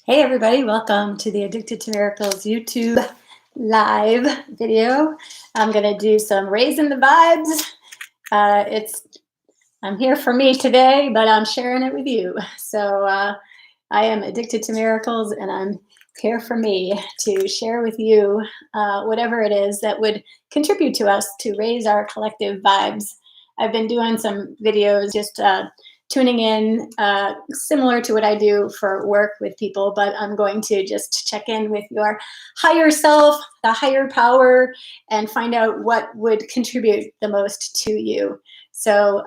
Hey everybody, welcome to the Addicted to Miracles YouTube live video. I'm going to do some raising the vibes. I'm here for me today, but I'm sharing it with you. So I am addicted to miracles and I'm here for me to share with you whatever it is that would contribute to us to raise our collective vibes. I've been doing some videos just tuning in, similar to what I do for work with people, but I'm going to just check in with your higher self, the higher power, and find out what would contribute the most to you. So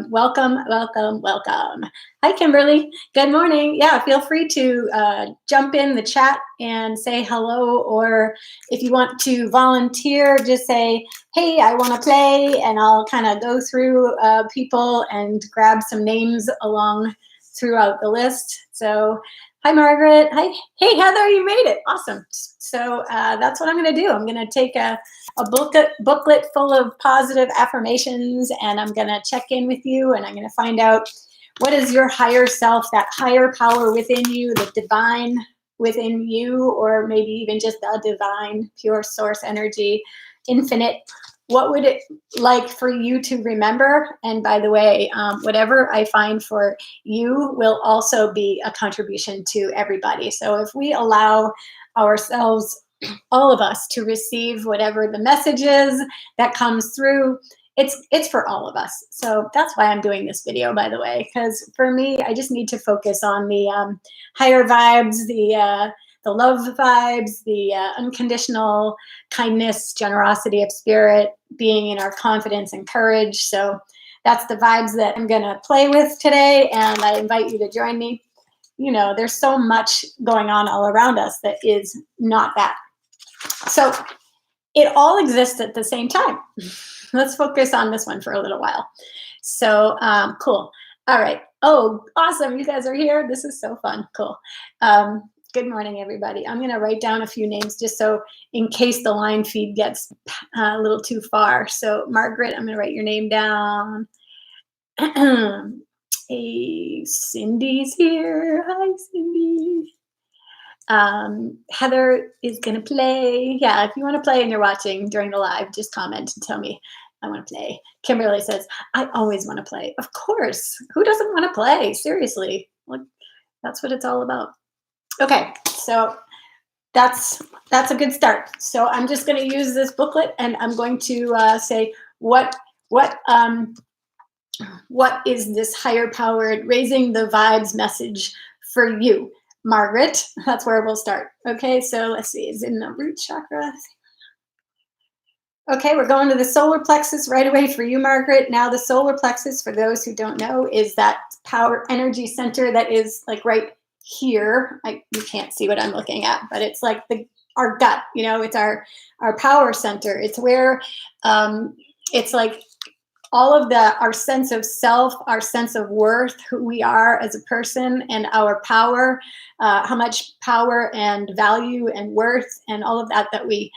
welcome, welcome, welcome. Hi, Kimberly. Good morning. Yeah, feel free to jump in the chat and say hello, or if you want to volunteer, just say, hey, I want to play, and I'll kind of go through people and grab some names along throughout the list. So hi, Margaret. Hi. Hey, Heather, you made it. Awesome. So that's what I'm going to do. I'm going to take a booklet full of positive affirmations, and I'm going to check in with you, and I'm going to find out what is your higher self, that higher power within you, the divine within you, or maybe even just the divine, pure source energy, infinite. What would it like for you to remember? And by the way, whatever I find for you will also be a contribution to everybody. So if we allow ourselves, all of us, to receive whatever the message is that comes through, it's for all of us. So that's why I'm doing this video, by the way, because for me, I just need to focus on the higher vibes, the love vibes, the unconditional kindness, generosity of spirit, being in our confidence and courage. So that's the vibes that I'm going to play with today, and I invite you to join me. You know, there's so much going on all around us that is not that. So it all exists at the same time. Let's focus on this one for a little while. So cool. All right. Oh, awesome. You guys are here. This is so fun. Cool. Good morning, everybody. I'm going to write down a few names just so in case the line feed gets a little too far. So Margaret, I'm going to write your name down. Hey, Cindy's here. Hi, Cindy. Heather is going to play. Yeah, if you want to play and you're watching during the live, just comment and tell me I want to play. Kimberly says, I always want to play. Of course. Who doesn't want to play? Seriously. Like, that's what it's all about. Okay, so that's a good start. So I'm just going to use this booklet, and I'm going to say what is this higher powered raising the vibes message for you, Margaret? That's where we'll start. Okay, so let's see. Is in the root chakra. Okay, we're going to the solar plexus right away for you, Margaret. Now, the solar plexus, for those who don't know, is that power energy center that is like right here. You can't see what I'm looking at, but it's like our gut. You know, it's our power center. It's where it's like all of our sense of self, our sense of worth, who we are as a person, and our power, how much power and value and worth and all of that we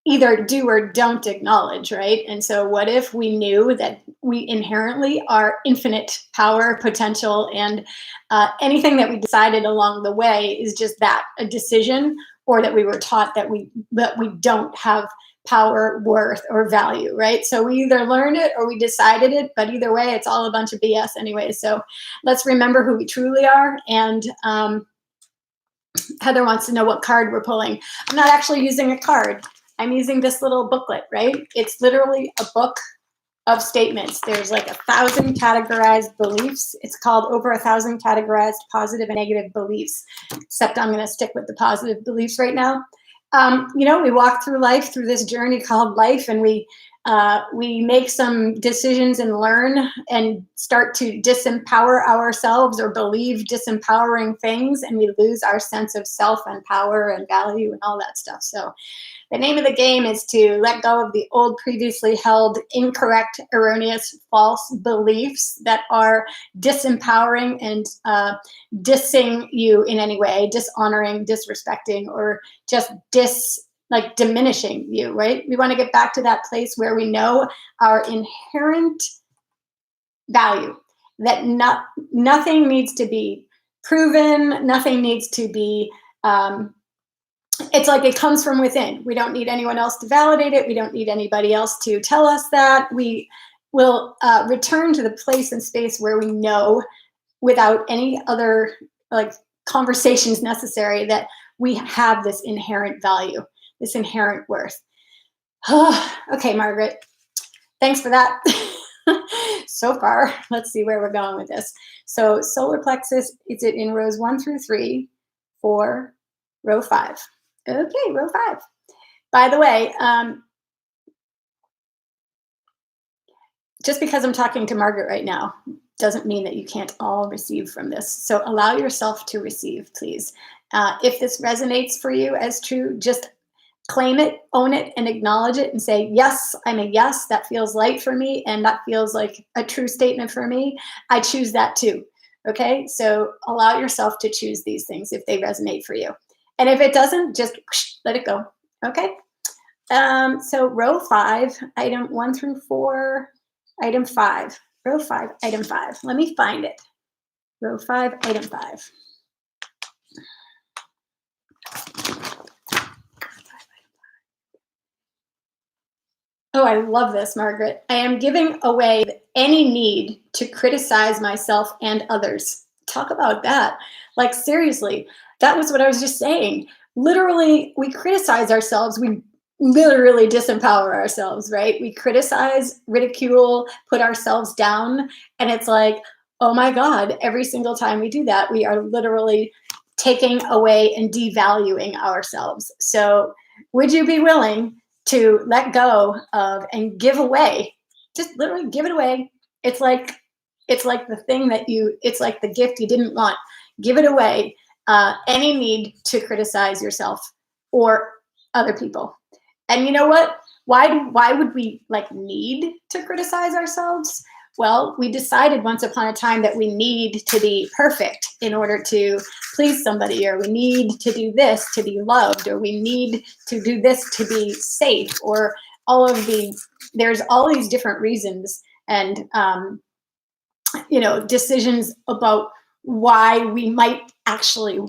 either do or don't acknowledge, right? And so what if we knew that we inherently are infinite power, potential, and anything that we decided along the way is just that, a decision, or that we were taught that we don't have power, worth, or value, right? So we either learned it or we decided it, but either way, it's all a bunch of BS anyway. So let's remember who we truly are. And Heather wants to know what card we're pulling. I'm not actually using a card. I'm using this little booklet, right? It's literally a book of statements. There's like 1,000 categorized beliefs. It's called Over 1,000 Categorized Positive and Negative Beliefs, except I'm going to stick with the positive beliefs right now. You know, we walk through life, through this journey called life, and we make some decisions and learn and start to disempower ourselves or believe disempowering things, and we lose our sense of self and power and value and all that stuff. So the name of the game is to let go of the old, previously held, incorrect, erroneous, false beliefs that are disempowering and dissing you in any way, dishonoring, disrespecting, or just diminishing you, right? We want to get back to that place where we know our inherent value, that nothing needs to be proven. Nothing needs to be, it's like it comes from within. We don't need anyone else to validate it. We don't need anybody else to tell us that. We will return to the place and space where we know without any other like conversations necessary that we have this inherent value, this inherent worth. Okay, Margaret, thanks for that. So far, let's see where we're going with this. So solar plexus, is it in rows 1 through 3, 4, row 5? Okay, row 5. By the way, just because I'm talking to Margaret right now doesn't mean that you can't all receive from this. So allow yourself to receive, please. If this resonates for you as true, just claim it, own it, and acknowledge it and say, yes, I'm a yes. That feels light for me. And that feels like a true statement for me. I choose that too. Okay. So allow yourself to choose these things if they resonate for you. And if it doesn't, just let it go. Okay. So row 5, item 1 through 4, item 5, row 5, item 5. Let me find it. Row 5, item 5. Oh, I love this, Margaret. I am giving away any need to criticize myself and others. Talk about that. Like, seriously, that was what I was just saying. Literally, we criticize ourselves. We literally disempower ourselves, right? We criticize, ridicule, put ourselves down. And it's like, oh my God, every single time we do that, we are literally taking away and devaluing ourselves. So would you be willing to let go of and give away, just literally give it away? It's like the thing that it's like the gift you didn't want. Give it away. Any need to criticize yourself or other people. And you know what? Why would we like need to criticize ourselves? Well, we decided once upon a time that we need to be perfect in order to please somebody, or we need to do this to be loved, or we need to do this to be safe, or there's all these different reasons and, decisions about why we might actually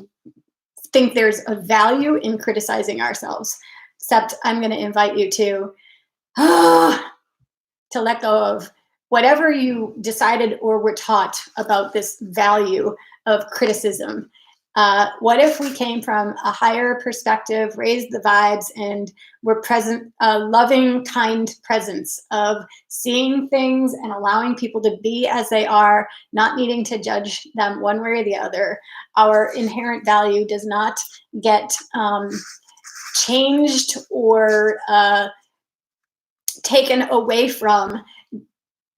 think there's a value in criticizing ourselves. Except I'm going to invite you to let go of whatever you decided or were taught about this value of criticism. What if we came from a higher perspective, raised the vibes, and were present, a loving, kind presence of seeing things and allowing people to be as they are, not needing to judge them one way or the other. Our inherent value does not get changed or taken away from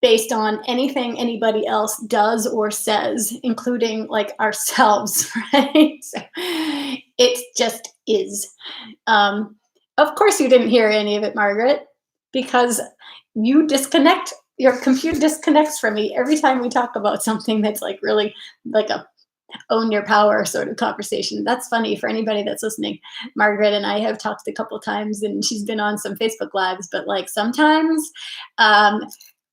based on anything anybody else does or says, including like ourselves, right? So it just is. Of course you didn't hear any of it, Margaret, because you disconnect, your computer disconnects from me every time we talk about something that's like really like a own your power sort of conversation. That's funny for anybody that's listening. Margaret and I have talked a couple times and she's been on some Facebook lives, but like sometimes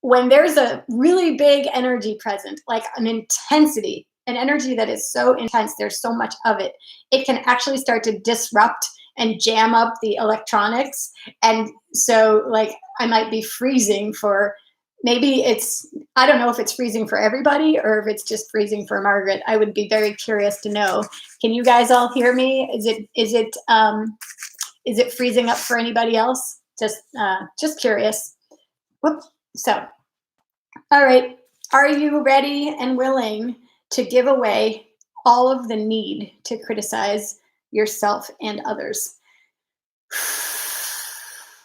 when there's a really big energy present, like an intensity, an energy that is so intense, there's so much of it, it can actually start to disrupt and jam up the electronics. And so like I might be freezing for, maybe I don't know if it's freezing for everybody or if it's just freezing for Margaret. I would be very curious to know. Can you guys all hear me? Is it freezing up for anybody else? Just curious. Whoops. So, all right. Are you ready and willing to give away all of the need to criticize yourself and others?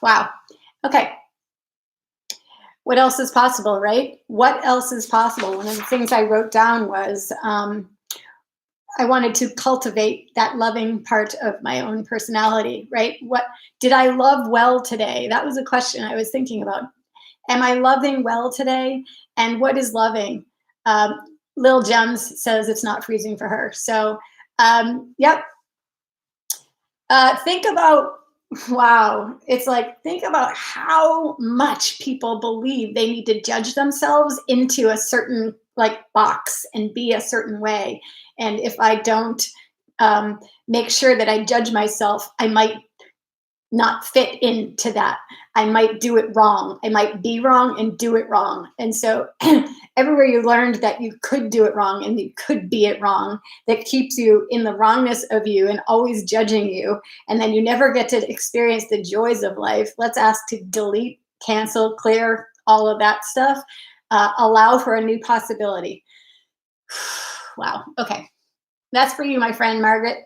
Wow. Okay. What else is possible, right? What else is possible? One of the things I wrote down was I wanted to cultivate that loving part of my own personality, right? What did I love well today? That was a question I was thinking about. Am I loving well today? And what is loving? Lil Gems says it's not freezing for her. So, yep. Think about, wow. It's like, think about how much people believe they need to judge themselves into a certain like box and be a certain way. And if I don't make sure that I judge myself, I might not fit into that. I might do it wrong. I might be wrong and do it wrong. And so everywhere you learned that you could do it wrong and you could be it wrong, that keeps you in the wrongness of you and always judging you. And then you never get to experience the joys of life. Let's ask to delete, cancel, clear all of that stuff. Allow for a new possibility. Wow. Okay. That's for you, my friend, Margaret.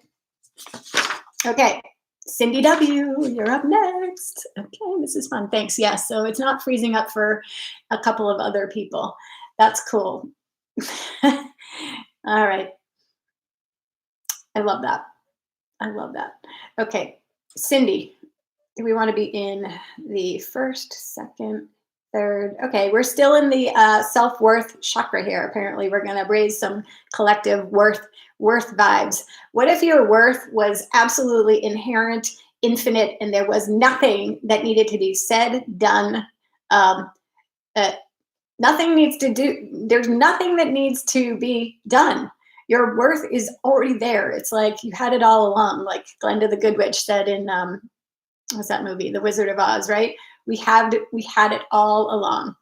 Okay. Cindy W., you're up next. Okay, this is fun. Thanks. Yes, so it's not freezing up for a couple of other people. That's cool. All right. I love that. I love that. Okay, Cindy, do we want to be in the first, second, third? Okay, we're still in the self-worth chakra here. Apparently, we're going to raise some collective worth vibes. What if your worth was absolutely inherent, infinite, and there was nothing that needed to be said, done? Nothing needs to do. There's nothing that needs to be done. Your worth is already there. It's like you had it all along, like Glenda the Good Witch said in what's that movie, The Wizard of Oz, right? We had it all along.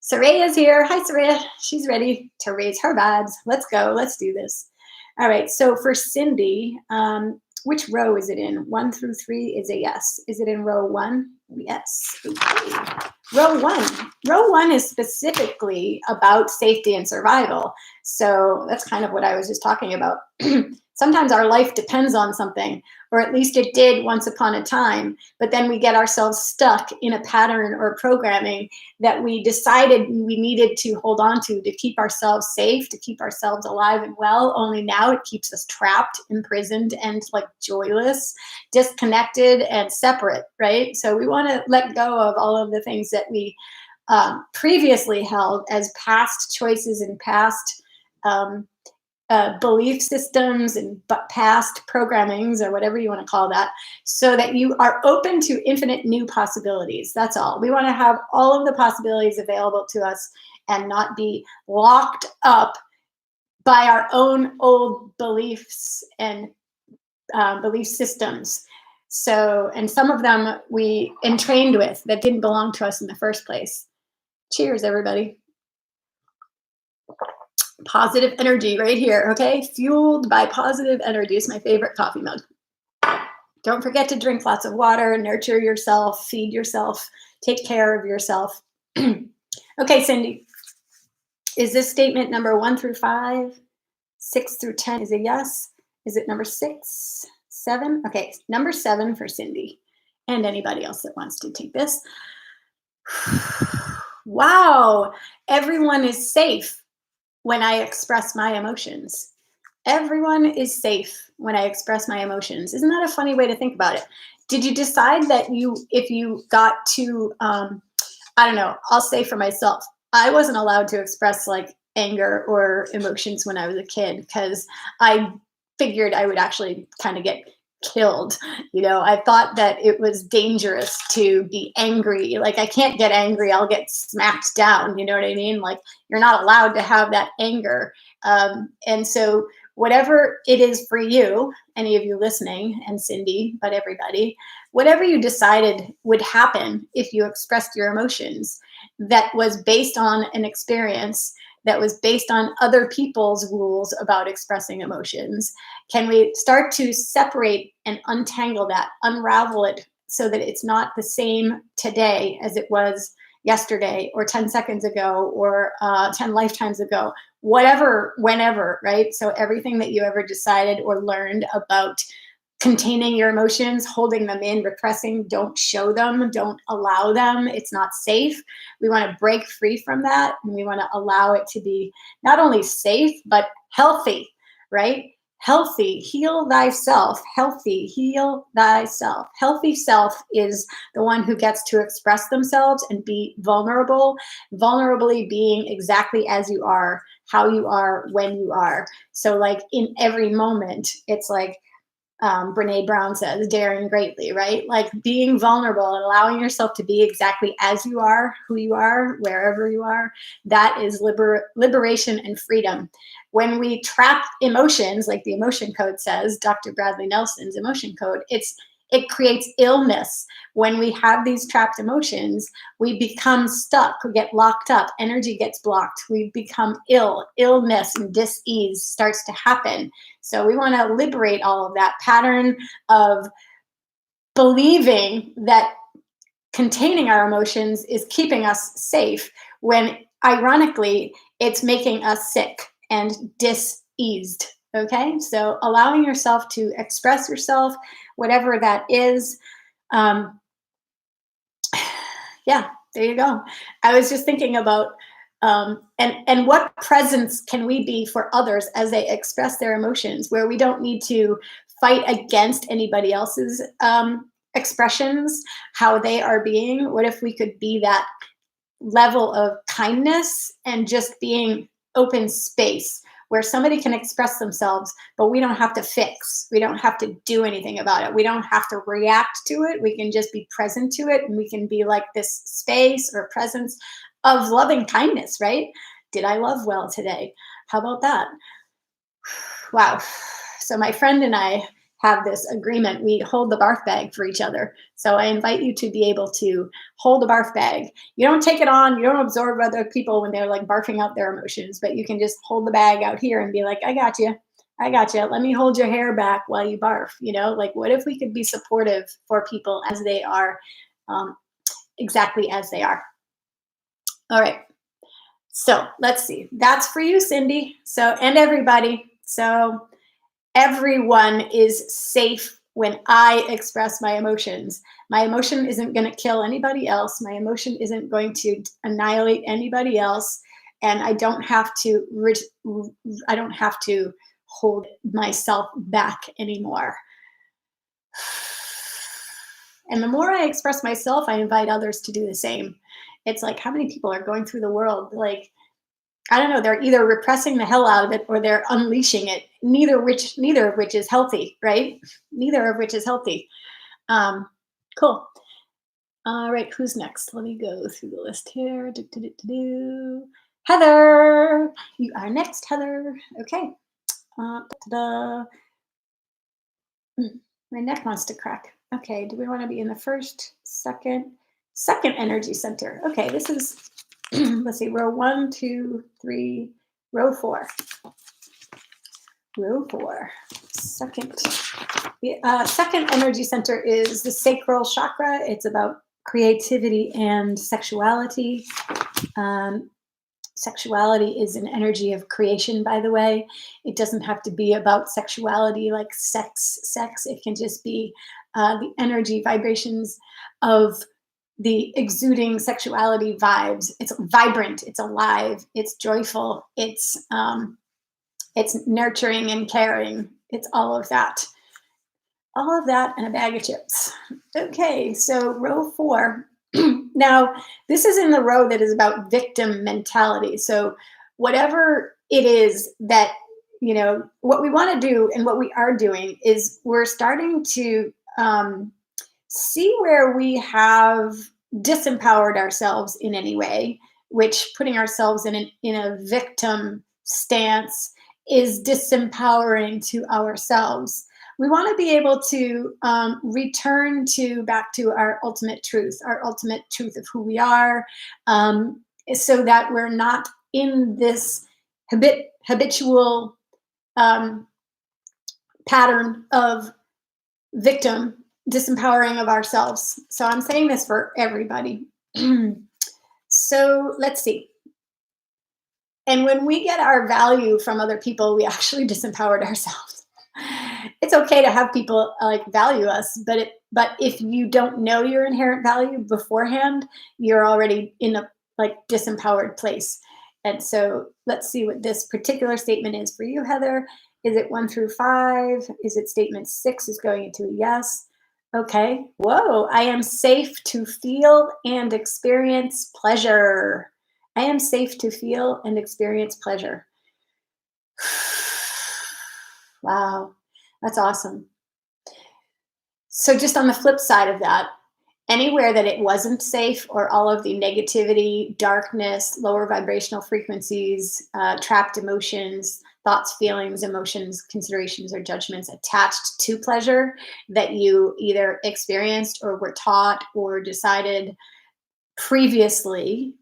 Surya's here. Hi, Surya. She's ready to raise her vibes. Let's go. Let's do this. All right. So for Cindy, which row is it in? 1 through 3 is a yes. Is it in row 1? Yes. Okay. Row 1. Row 1 is specifically about safety and survival. So that's kind of what I was just talking about. Sometimes our life depends on something, or at least it did once upon a time, but then we get ourselves stuck in a pattern or programming that we decided we needed to hold on to keep ourselves safe, to keep ourselves alive and well. Only now it keeps us trapped, imprisoned, and like joyless, disconnected, and separate, right? So we want to let go of all of the things that we previously held as past choices and past belief systems and past programmings, or whatever you want to call that, so that you are open to infinite new possibilities. That's all. We want to have all of the possibilities available to us and not be locked up by our own old beliefs and belief systems. So, and some of them we entrained with that didn't belong to us in the first place. Cheers, everybody. Positive energy right here, okay? Fueled by positive energy is my favorite coffee mug. Don't forget to drink lots of water, nurture yourself, feed yourself, take care of yourself. Okay, Cindy, is this statement number 1 through 5? 6 through 10 is a yes. Is it number 6, 7? Okay, number 7 for Cindy and anybody else that wants to take this. Wow, everyone is safe when I express my emotions. Everyone is safe when I express my emotions. Isn't that a funny way to think about it? Did you decide that if you got to, I don't know, I'll say for myself, I wasn't allowed to express like anger or emotions when I was a kid because I figured I would actually kind of get killed. You know, I thought that it was dangerous to be angry. Like, I can't get angry, I'll get smacked down. You know what I mean? Like, you're not allowed to have that anger. And so whatever it is for you, any of you listening, and Cindy, but everybody, whatever you decided would happen if you expressed your emotions, that was based on an experience, that was based on other people's rules about expressing emotions. Can we start to separate and untangle that, unravel it, so that it's not the same today as it was yesterday or 10 seconds ago or 10 lifetimes ago, whatever, whenever, right? So everything that you ever decided or learned about containing your emotions, holding them in, repressing, don't show them, don't allow them, it's not safe. We want to break free from that, and we want to allow it to be not only safe, but healthy, right? Healthy, heal thyself. Healthy, heal thyself. Healthy self is the one who gets to express themselves and be vulnerable, vulnerably being exactly as you are, how you are, when you are. So like in every moment, it's like, Brene Brown says, daring greatly, right? Like being vulnerable and allowing yourself to be exactly as you are, who you are, wherever you are, that is liberation and freedom. When we trap emotions, like the emotion code says, Dr. Bradley Nelson's emotion code, it creates illness. When we have these trapped emotions, we become stuck, we get locked up, energy gets blocked, we become ill, illness and dis-ease starts to happen. So we want to liberate all of that pattern of believing that containing our emotions is keeping us safe, when ironically it's making us sick and dis-eased. Okay, so allowing yourself to express yourself, whatever that is. um, yeah, there you go. I was just thinking about and what presence can we be for others as they express their emotions, where we don't need to fight against anybody else's expressions, how they are being. What if we could be that level of kindness and just being open space where somebody can express themselves, but we don't have to fix. We don't have to do anything about it. We don't have to react to it. We can just be present to it, and we can be like this space or presence of loving kindness, right? Did I love well today? How about that? Wow. So my friend and I have this agreement. We hold the barf bag for each other. So I invite you to be able to hold a barf bag. You don't take it on, you don't absorb other people when they're like barfing out their emotions, but you can just hold the bag out here and be like, I got you. I got you. Let me hold your hair back while you barf. You know, like what if we could be supportive for people as they are, um, exactly as they are? All right. So let's see. That's for you, Cindy. So, and everybody. So, everyone is safe when I express my emotions. My emotion isn't going to kill anybody else. My emotion isn't going to annihilate anybody else, and I don't have to. I don't have to hold myself back anymore. And the more I express myself, I invite others to do the same. It's like how many people are going through the world like, I don't know, they're either repressing the hell out of it or they're unleashing it. Neither of which is healthy, right? Neither of which is healthy. Cool. All right, who's next? Let me go through the list here. Heather, you are next, Heather. Okay. Ta-da. My neck wants to crack. Okay, do we want to be in the first, second energy center? Okay, this is, let's see, row 1, 2, 3, row 4. Row 4, second. Second energy center is the sacral chakra. It's about creativity and sexuality. Um, Sexuality is an energy of creation, by the way. It doesn't have to be about sexuality like sex. It can just be the energy vibrations of the exuding sexuality vibes. It's vibrant, it's alive, it's joyful, it's nurturing and caring. It's all of that. All of that and a bag of chips. Okay, so row 4. Now, this is in the row that is about victim mentality. So, whatever it is that, what we want to do and what we are doing is we're starting to see where we have disempowered ourselves in any way, which putting ourselves in a victim stance is disempowering to ourselves. We want to be able to return to back to our ultimate truth of who we are, so that we're not in this habitual um, pattern of victim disempowering of ourselves. So I'm saying this for everybody. So let's see. And when we get our value from other people, we actually disempowered ourselves. It's okay to have people like value us, but if you don't know your inherent value beforehand, you're already in a like disempowered place. And so let's see what this particular statement is for you, Heather. Is it 1 through 5? Is it statement 6 is going into a yes? Okay. Whoa. I am safe to feel and experience pleasure. I am safe to feel and experience pleasure. Wow. That's awesome. So just on the flip side of that, anywhere that it wasn't safe or all of the negativity, darkness, lower vibrational frequencies, trapped emotions, thoughts, feelings, emotions, considerations, or judgments attached to pleasure that you either experienced or were taught or decided previously,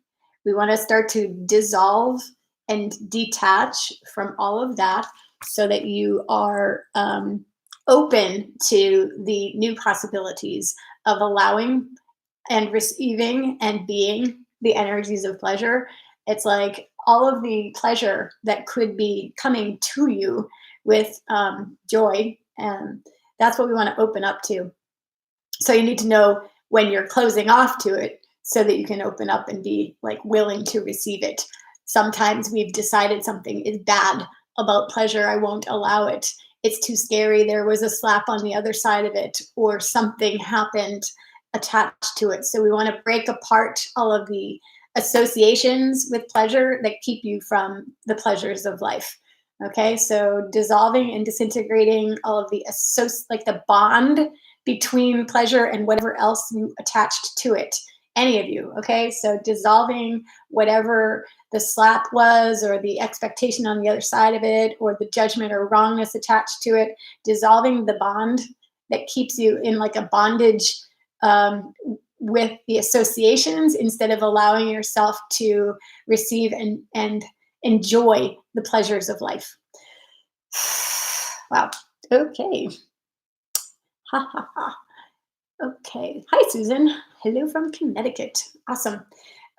we want to start to dissolve and detach from all of that so that you are open to the new possibilities of allowing and receiving and being the energies of pleasure. It's like all of the pleasure that could be coming to you with joy. And that's what we want to open up to. So you need to know when you're closing off to it so that you can open up and be like willing to receive it. Sometimes we've decided something is bad about pleasure. I won't allow it. It's too scary. There was a slap on the other side of it, or something happened attached to it. So we want to break apart all of the associations with pleasure that keep you from the pleasures of life. Okay, so dissolving and disintegrating all of the like the bond between pleasure and whatever else you attached to it, any of you. Okay, so dissolving whatever the slap was, or the expectation on the other side of it, or the judgment or wrongness attached to it, dissolving the bond that keeps you in like a bondage with the associations, instead of allowing yourself to receive and enjoy the pleasures of life. Wow. Okay. Ha ha ha. Okay. Hi, Susan. Hello from Connecticut. Awesome.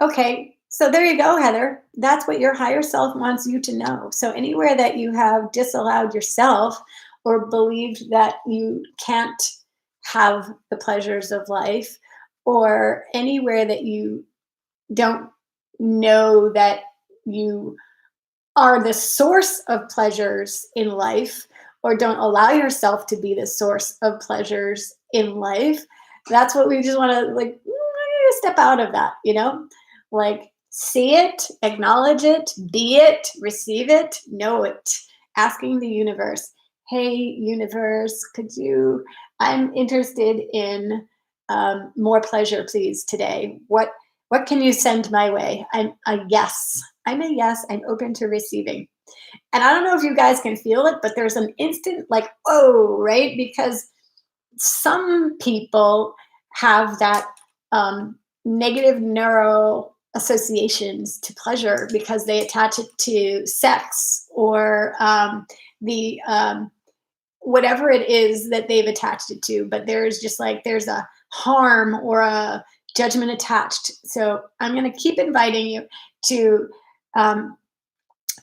Okay. So there you go, Heather. That's what your higher self wants you to know. So anywhere that you have disallowed yourself or believed that you can't have the pleasures of life, or anywhere that you don't know that you are the source of pleasures in life, or don't allow yourself to be the source of pleasures in life, that's what we just want to like step out of that, like see it, acknowledge it, be it, receive it, know it, asking the universe, hey universe, I'm interested in more pleasure please today. What can you send my way? I'm a yes. I'm a yes. I'm open to receiving. And I don't know if you guys can feel it, but there's an instant like, oh, right? Because some people have that negative neural associations to pleasure because they attach it to sex, or the whatever it is that they've attached it to. But there's a harm or a judgment attached. So I'm going to keep inviting you to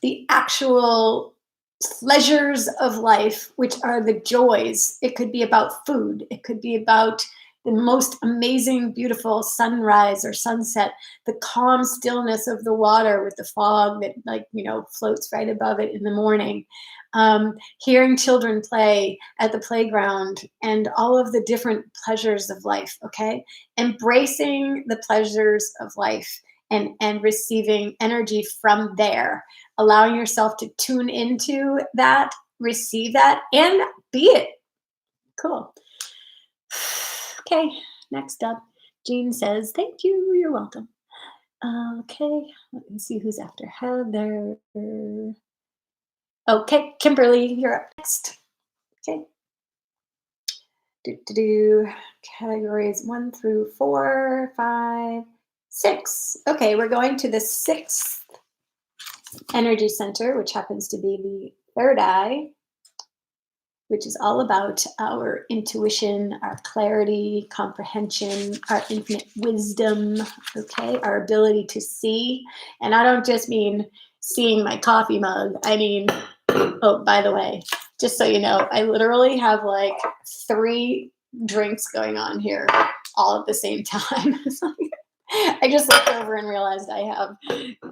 the actual pleasures of life, which are the joys. It could be about food. It could be about the most amazing, beautiful sunrise or sunset, the calm stillness of the water with the fog that floats right above it in the morning. Hearing children play at the playground, and all of the different pleasures of life, okay? Embracing the pleasures of life and receiving energy from there, allowing yourself to tune into that, receive that, and be it. Cool. Okay, next up, Jean says, thank you, you're welcome. Okay, let me see who's after Heather. Okay, Kimberly, you're up next. Okay. Categories 1 through 4, 5, 6. Okay, we're going to the 6th energy center, which happens to be the third eye, which is all about our intuition, our clarity, comprehension, our infinite wisdom, okay, our ability to see. And I don't just mean seeing my coffee mug. I mean, oh, by the way, just so you know, I literally have like 3 drinks going on here all at the same time. I just looked over and realized I have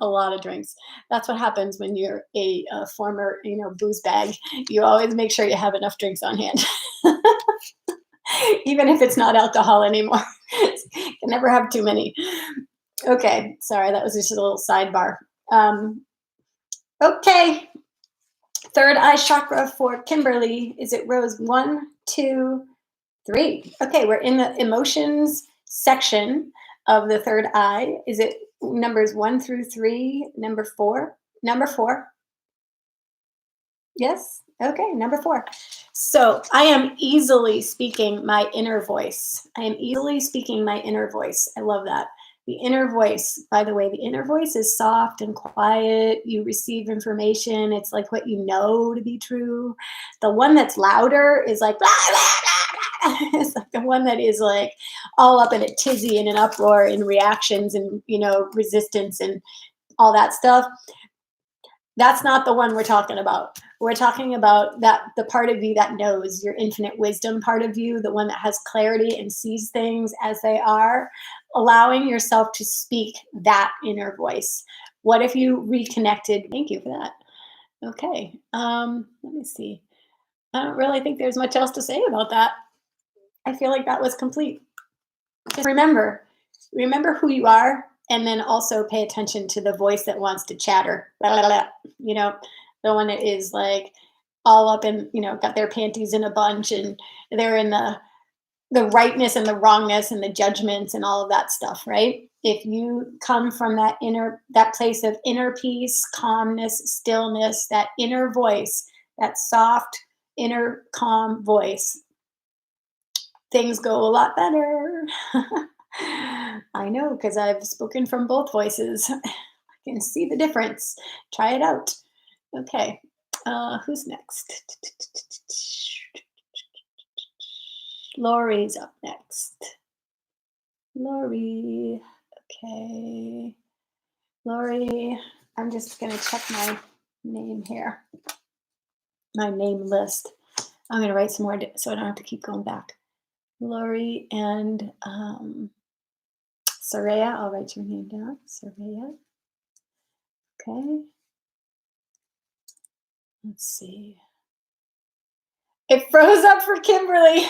a lot of drinks. That's what happens when you're a former, booze bag. You always make sure you have enough drinks on hand, even if it's not alcohol anymore. You can never have too many. Okay, sorry, that was just a little sidebar. Okay, third eye chakra for Kimberly. Is it rows 1, 2, Three. Okay, we're in the emotions section of the third eye. Is it numbers 1 through 3? Number four? Number four. Yes. Okay, number four. So I am easily speaking my inner voice. I am easily speaking my inner voice. I love that. The inner voice, by the way, the inner voice is soft and quiet. You receive information. It's like what you know to be true. The one that's louder is like, blah, blah, blah, blah. It's like the one that is like all up in a tizzy and an uproar in reactions and, resistance and all that stuff. That's not the one we're talking about. We're talking about that the part of you that knows, your infinite wisdom part of you, the one that has clarity and sees things as they are, allowing yourself to speak that inner voice. What if you reconnected? Thank you for that. Okay. Let me see. I don't really think there's much else to say about that. I feel like that was complete. Just remember who you are, and then also pay attention to the voice that wants to chatter. Blah, blah, blah, you know, the one that is like all up in, got their panties in a bunch and they're in the rightness and the wrongness and the judgments and all of that stuff, right? If you come from that place of inner peace, calmness, stillness, that inner voice, that soft, inner calm voice, things go a lot better. I know because I've spoken from both voices. I can see the difference. Try it out. Okay. Who's next? Lori's up next. Lori. Okay. Lori, I'm just going to check my name here, my name list. I'm going to write some more so I don't have to keep going back. Lori and Surya. I'll write your name down. Surya. Okay. Let's see. It froze up for Kimberly.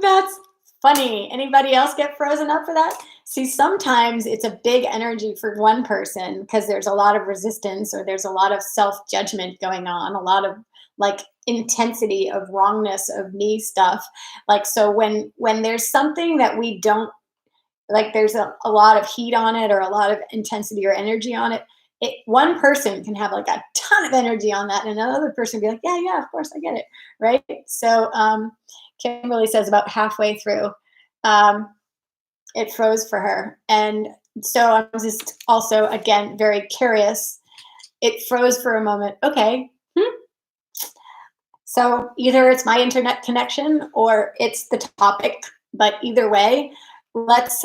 That's funny. Anybody else get frozen up for that? See, sometimes it's a big energy for one person because there's a lot of resistance or there's a lot of self-judgment going on, a lot of like intensity of wrongness of me stuff. Like so when there's something that we don't like, there's a lot of heat on it or a lot of intensity or energy on it. One person can have like a ton of energy on that and another person be like, yeah, of course I get it, right? So Kimberly says about halfway through, um, it froze for her. And so I'm just also, again, very curious. It froze for a moment. Okay. So either it's my internet connection or it's the topic, but either way, let's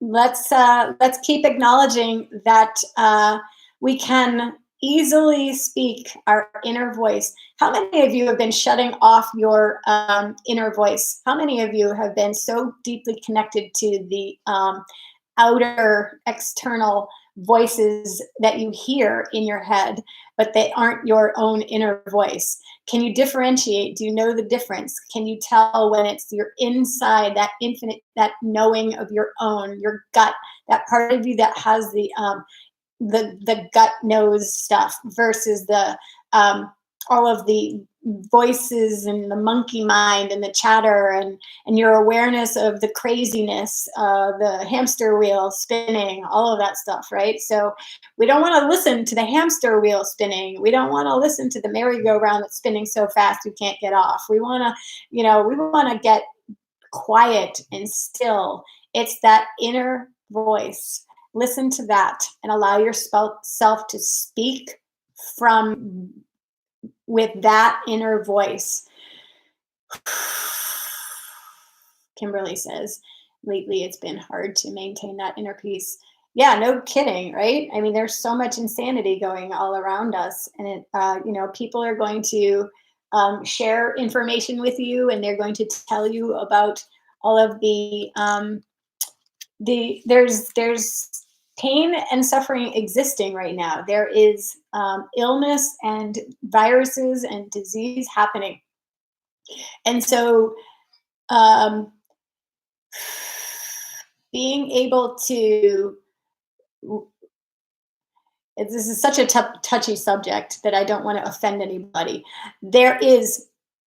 let's keep acknowledging that we can easily speak our inner voice. How many of you have been shutting off your inner voice? How many of you have been so deeply connected to the outer external voices that you hear in your head, but they aren't your own inner voice? Can you differentiate? Do you know the difference? Can you tell when it's your inside, that infinite, that knowing of your own, your gut, that part of you that has the gut knows stuff versus the all of the voices and the monkey mind and the chatter and your awareness of the craziness, the hamster wheel spinning, all of that stuff, right? So we don't want to listen to the hamster wheel spinning. We don't want to listen to the merry-go-round that's spinning so fast we can't get off. We want to, we want to get quiet and still. It's that inner voice. Listen to that and allow yourself to speak from with that inner voice. Kimberly says, lately it's been hard to maintain that inner peace. Yeah, no kidding, right? I mean, there's so much insanity going all around us, and people are going to share information with you, and they're going to tell you about all of there's pain and suffering existing right now. There is illness and viruses and disease happening. And so being able to this is such a touchy subject that I don't want to offend anybody. There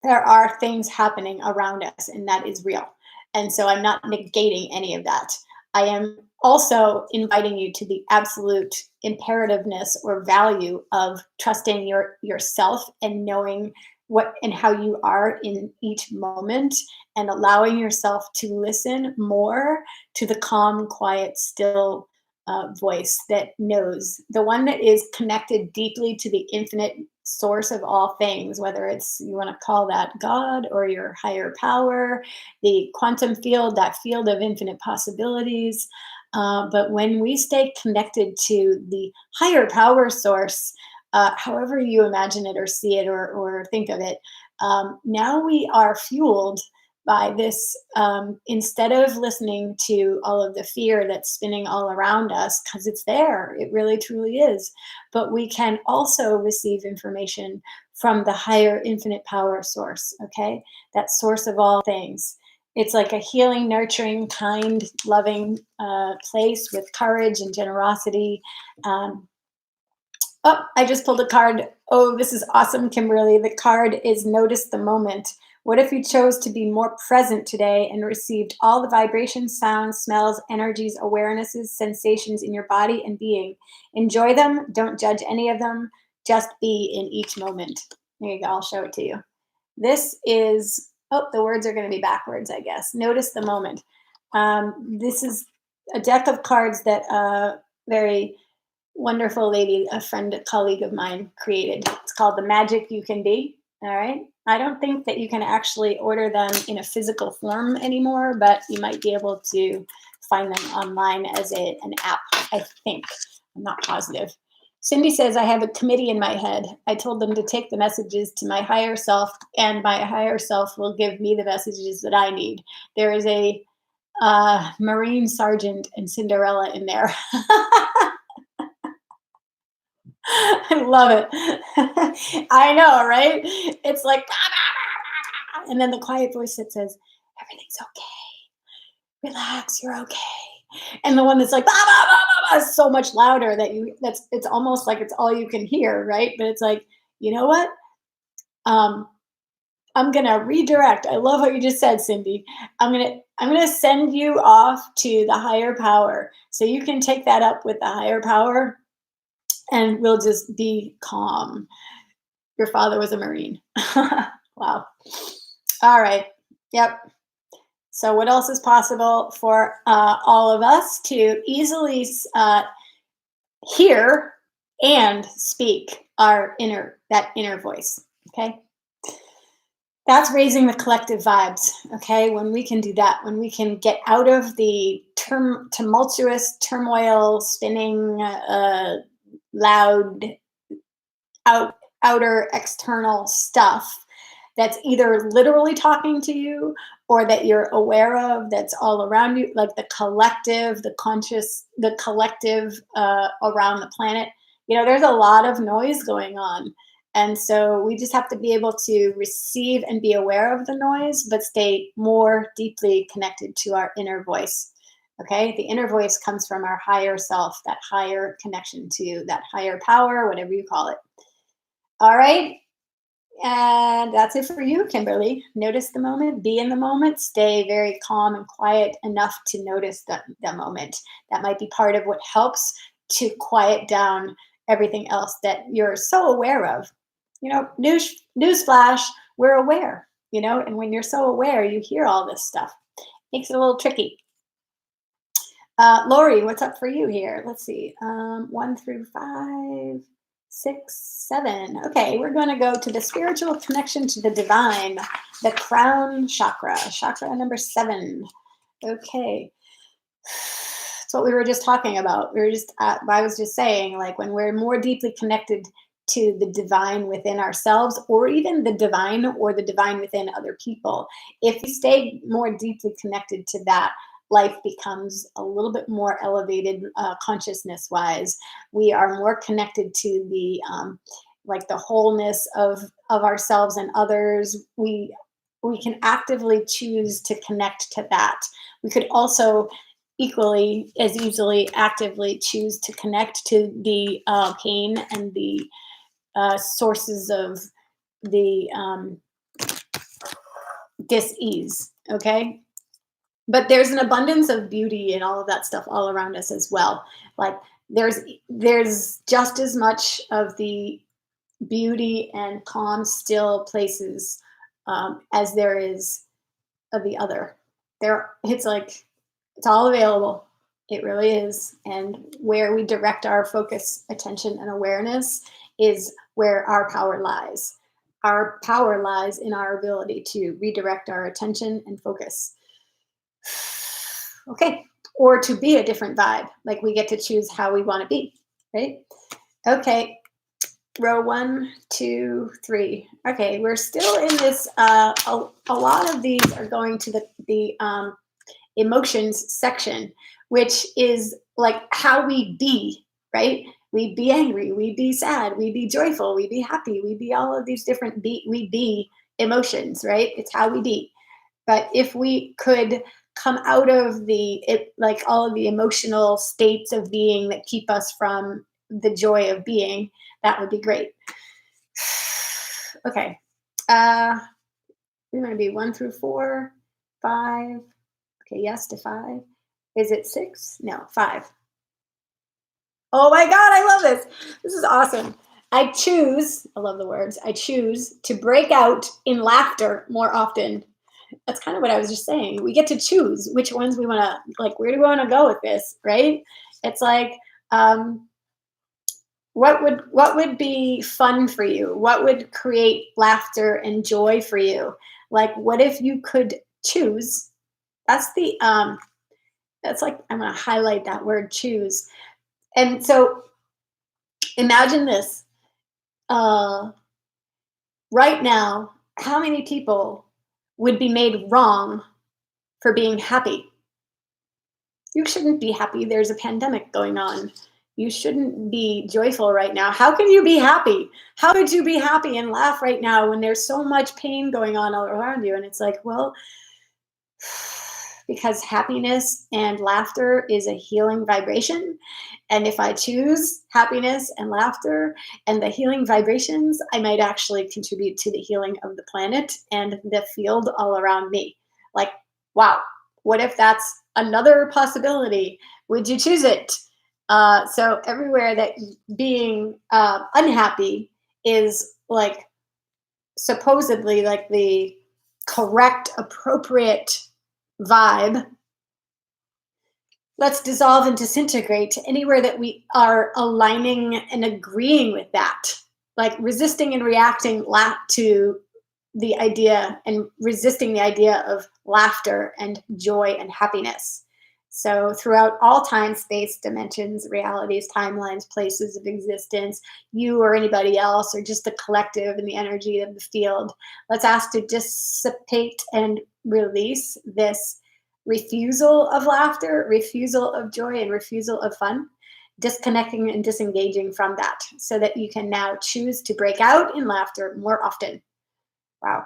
are things happening around us, and that is real. And so I'm not negating any of that. I am also inviting you to the absolute imperativeness or value of trusting yourself and knowing what and how you are in each moment, and allowing yourself to listen more to the calm, quiet, still voice that knows, the one that is connected deeply to the infinite source of all things, whether it's, you want to call that God or your higher power, the quantum field, that field of infinite possibilities. But when we stay connected to the higher power source, however you imagine it or see it or think of it, now we are fueled by this, instead of listening to all of the fear that's spinning all around us, because it's there, it really truly is. But we can also receive information from the higher infinite power source, okay? That source of all things. It's like a healing, nurturing, kind, loving place with courage and generosity. Um, Oh, I just pulled a card. Oh, this is awesome, Kimberly. The card is Notice the Moment. What if you chose to be more present today and received all the vibrations, sounds, smells, energies, awarenesses, sensations in your body and being? Enjoy them. Don't judge any of them. Just be in each moment. There you go. I'll show it to you. This is, oh, the words are going to be backwards, I guess. Notice the moment. This is a deck of cards that very wonderful lady, a friend, a colleague of mine created. It's called The Magic You Can Be. All right. I don't think that you can actually order them in a physical form anymore, but you might be able to find them online as an app, I think. I'm not positive. Cindy says, I have a committee in my head. I told them to take the messages to my higher self, and my higher self will give me the messages that I need. There is a Marine Sergeant and Cinderella in there. I love it. I know, right? It's like, and then the quiet voice that says, everything's okay. Relax, you're okay. And the one that's like, bah, bah, bah, bah, bah, is so much louder that it's almost like it's all you can hear, right? But it's like, you know what? Um, I'm gonna redirect. I love what you just said, Cindy. I'm gonna send you off to the higher power, so you can take that up with the higher power, and we'll just be calm. Your father was a Marine. Wow. All right. Yep. So, what else is possible for all of us to easily hear and speak that inner voice? Okay. That's raising the collective vibes. Okay. When we can do that, when we can get out of the tumultuous turmoil, spinning, loud, outer external stuff that's either literally talking to you or that you're aware of, that's all around you, like the collective, the conscious, the collective around the planet. There's a lot of noise going on. And so we just have to be able to receive and be aware of the noise, but stay more deeply connected to our inner voice. Okay. The inner voice comes from our higher self, that higher connection to that higher power, whatever you call it. All right. And that's it for you, Kimberly. Notice the moment, be in the moment, stay very calm and quiet enough to notice the moment. That might be part of what helps to quiet down everything else that you're so aware of. Newsflash, we're aware, and when you're so aware, you hear all this stuff. Makes it a little tricky. Lori, what's up for you here? Let's see. 1 through 5. 6, 7. Okay, we're going to go to the spiritual connection to the divine, the crown chakra number 7. Okay, that's what we were just talking about. I was just saying, like, when we're more deeply connected to the divine within ourselves, or even the divine within other people, if we stay more deeply connected to that, life becomes a little bit more elevated consciousness wise. We are more connected to the like the wholeness of ourselves and others. We can actively choose to connect to that. We could also equally as easily actively choose to connect to the pain and the sources of the dis-ease. Okay, but there's an abundance of beauty and all of that stuff all around us as well. Like there's just as much of the beauty and calm still places as there is of the other. There, it's like it's all available. It really is. And where we direct our focus, attention, and awareness is where our power lies. Our power lies in our ability to redirect our attention and focus. Okay. Or to be a different vibe. Like we get to choose how we want to be, right? Okay. Row 1, 2, 3. Okay, we're still in this. A lot of these are going to the emotions section, which is like how we be, right? We be angry, we be sad, we be joyful, we be happy, we be all of these different we be emotions, right? It's how we be. But if we could come out of like all of the emotional states of being that keep us from the joy of being, that would be great. Okay. We're going to be 1 through 4, 5. Okay, yes to 5. Is it 6? No, 5. Oh my God, I love this. This is awesome. I love the words, I choose to break out in laughter more often. That's kind of what I was just saying. We get to choose which ones we want to, like, where do we want to go with this, right? It's like, what would be fun for you? What would create laughter and joy for you? Like, what if you could choose? That's like, I'm going to highlight that word choose. And so imagine this. Right now, how many people would be made wrong for being happy? You shouldn't be happy. There's a pandemic going on. You shouldn't be joyful right now. How can you be happy? How could you be happy and laugh right now when there's so much pain going on all around you? And it's like, well, because happiness and laughter is a healing vibration. And if I choose happiness and laughter and the healing vibrations, I might actually contribute to the healing of the planet and the field all around me. Like, wow, what if that's another possibility? Would you choose it? So everywhere that being unhappy is like supposedly like the correct, appropriate vibe, let's dissolve and disintegrate anywhere that we are aligning and agreeing with that, like resisting and reacting to the idea and resisting the idea of laughter and joy and happiness. So throughout all time, space, dimensions, realities, timelines, places of existence, you or anybody else, or just the collective and the energy of the field, let's ask to dissipate and release this refusal of laughter, refusal of joy, and refusal of fun, disconnecting and disengaging from that so that you can now choose to break out in laughter more often. Wow.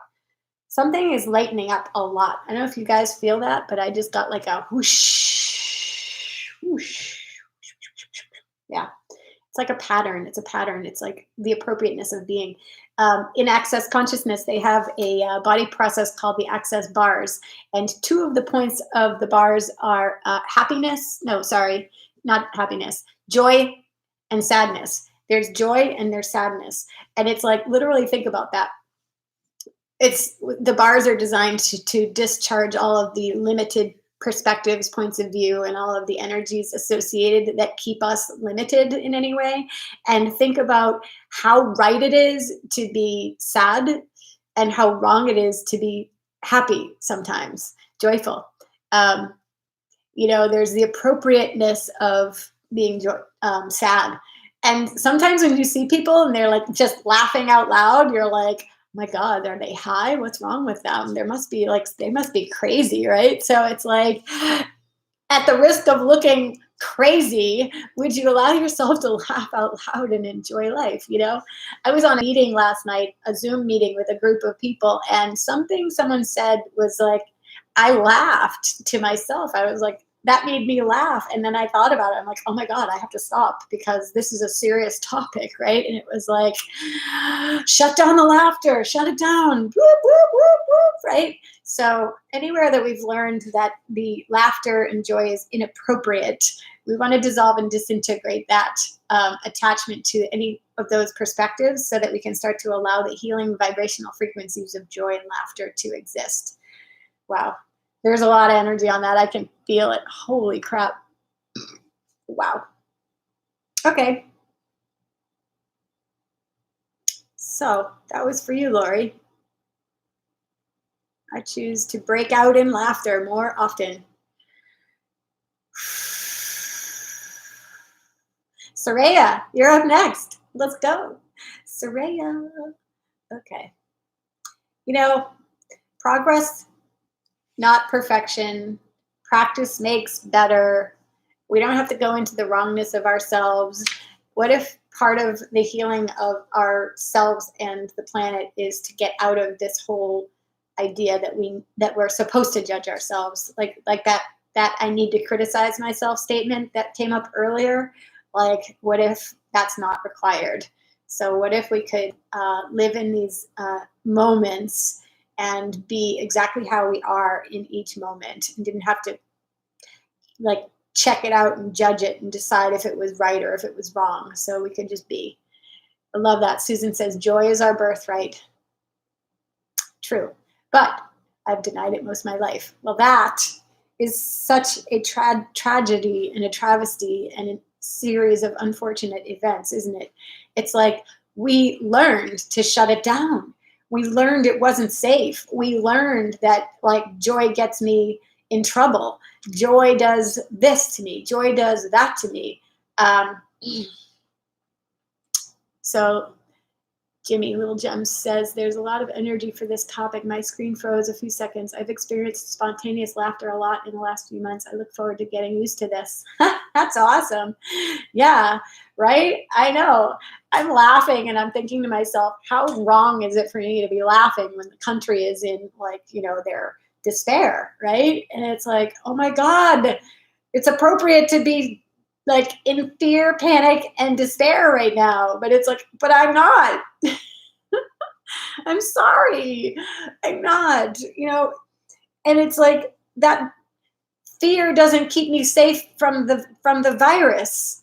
Something is lightening up a lot. I don't know if you guys feel that, but I just got like a whoosh, whoosh. Yeah. It's like a pattern. It's a pattern. It's like the appropriateness of being. In Access Consciousness, they have a body process called the Access Bars. And 2 of the points of the bars are happiness. No, sorry, not happiness. Joy and sadness. There's joy and there's sadness. And it's like, literally think about that. The bars are designed to discharge all of the limited perspectives, points of view, and all of the energies associated that keep us limited in any way. And think about how right it is to be sad and how wrong it is to be happy sometimes, joyful. There's the appropriateness of being sad. And sometimes when you see people and they're like just laughing out loud, you're like, my God, are they high? What's wrong with them? They must be crazy, right? So it's like, at the risk of looking crazy, would you allow yourself to laugh out loud and enjoy life? I was on a meeting last night, a Zoom meeting with a group of people, and something someone said was like, I laughed to myself. I was like, that made me laugh. And then I thought about it. I'm like, oh my God, I have to stop because this is a serious topic, right? And it was like, shut down the laughter, shut it down, whoop, whoop, whoop, whoop, right? So anywhere that we've learned that the laughter and joy is inappropriate, we want to dissolve and disintegrate that attachment to any of those perspectives so that we can start to allow the healing vibrational frequencies of joy and laughter to exist. Wow. There's a lot of energy on that. I can feel it. Holy crap. Wow. Okay. So that was for you, Lori. I choose to break out in laughter more often. Surya, you're up next. Let's go. Surya. Okay. You know, progress, not perfection. Practice makes better. We don't have to go into the wrongness of ourselves. What if part of the healing of ourselves and the planet is to get out of this whole idea that we're supposed to judge ourselves, like that I need to criticize myself statement that came up earlier? Like, what if that's not required? So what if we could live in these moments and be exactly how we are in each moment and didn't have to like check it out and judge it and decide if it was right or if it was wrong. So we could just be. I love that. Susan says, joy is our birthright. True. But I've denied it most of my life. Well, that is such a tragedy and a travesty and a series of unfortunate events, isn't it? It's like we learned to shut it down. We learned it wasn't safe. We learned that like joy gets me in trouble. Joy does this to me. Joy does that to me. So Jimmy Little Gems says, there's a lot of energy for this topic. My screen froze a few seconds. I've experienced spontaneous laughter a lot in the last few months. I look forward to getting used to this. That's awesome. Yeah, right? I know. I'm laughing and I'm thinking to myself, how wrong is it for me to be laughing when the country is in like, their despair, right? And it's like, oh my God, it's appropriate to be like in fear, panic, and despair right now. But it's like, but I'm not. I'm sorry. I'm not, and it's like that fear doesn't keep me safe from the virus.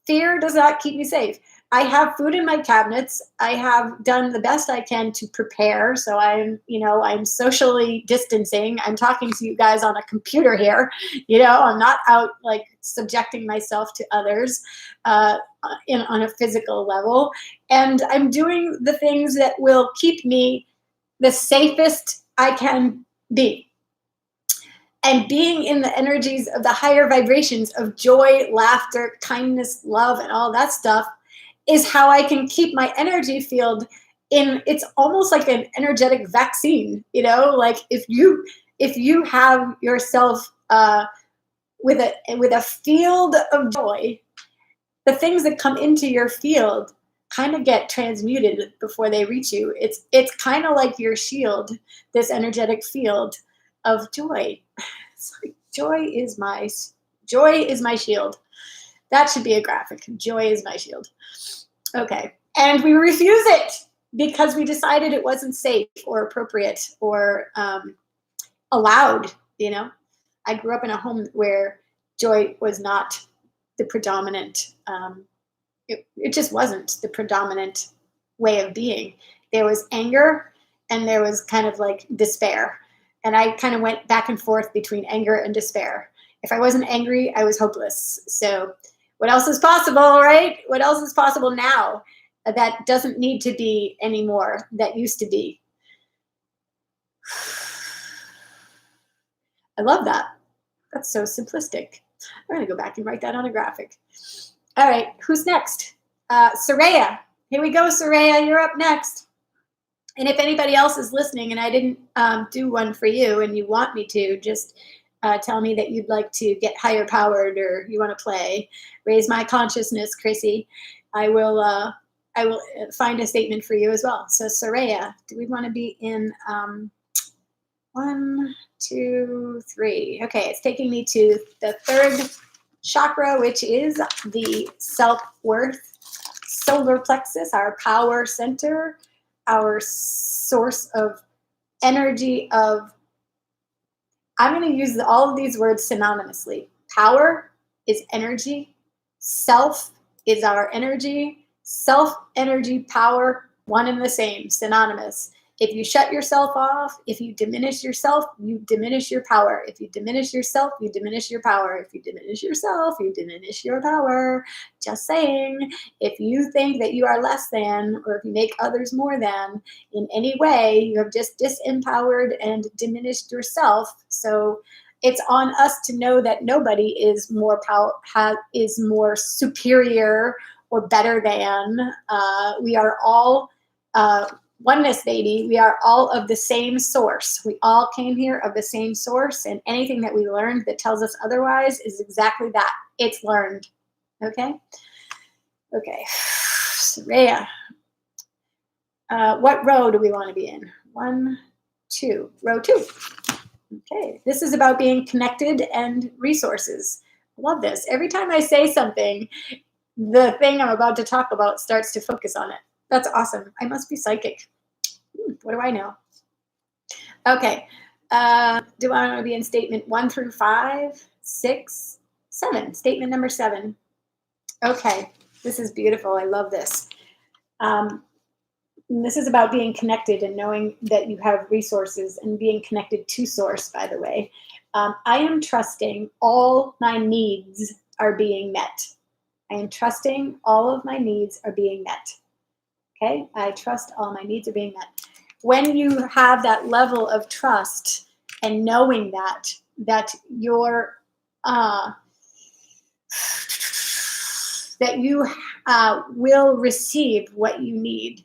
Fear does not keep me safe. I have food in my cabinets. I have done the best I can to prepare. So I'm socially distancing. I'm talking to you guys on a computer here. I'm not out like subjecting myself to others on a physical level. And I'm doing the things that will keep me the safest I can be. And being in the energies of the higher vibrations of joy, laughter, kindness, love, and all that stuff is how I can keep my energy field in. It's almost like an energetic vaccine, like if you have yourself with a field of joy, the things that come into your field kind of get transmuted before they reach you. It's kind of like your shield, this energetic field of joy. It's like joy is my shield. That should be a graphic. Joy is my shield. Okay. And we refuse it because we decided it wasn't safe or appropriate or allowed. I grew up in a home where joy was not the predominant. It just wasn't the predominant way of being. There was anger and there was kind of like despair. And I kind of went back and forth between anger and despair. If I wasn't angry, I was hopeless. So what else is possible, right? What else is possible now that doesn't need to be anymore, that used to be? I love that. That's so simplistic. I'm going to go back and write that on a graphic. All right, who's next? Surya. Here we go, Surya. You're up next. And if anybody else is listening and I didn't do one for you and you want me to, just tell me that you'd like to get higher powered or you want to play. Raise my consciousness, Chrissy. I will find a statement for you as well. So Surya, do we want to be in, 1, 2, 3. Okay, it's taking me to the third chakra, which is the self-worth solar plexus, our power center, our source of energy of, I'm going to use all of these words synonymously. Power is energy. Self is our energy. Self, energy, power, one and the same, synonymous. If you shut yourself off, if you diminish yourself, you diminish your power. If you diminish yourself, you diminish your power. If you diminish yourself, you diminish your power. Just saying, if you think that you are less than, or if you make others more than in any way, you have just disempowered and diminished yourself. So it's on us to know that nobody is more is more superior or better than. We are all oneness, baby. We are all of the same source. We all came here of the same source, and anything that we learned that tells us otherwise is exactly that. It's learned. Okay? Okay. Surya. What row do we want to be in? 1, 2. Row 2. Okay. This is about being connected and resources. I love this. Every time I say something, the thing I'm about to talk about starts to focus on it. That's awesome. I must be psychic. What do I know? Okay. Do I want to be in statement 1 through 5, 6, 7? Statement number 7. Okay. This is beautiful. I love this. This is about being connected and knowing that you have resources and being connected to source, by the way. I am trusting all my needs are being met. I am trusting all of my needs are being met. Okay? I trust all my needs are being met. When you have that level of trust and knowing that you're that you will receive what you need.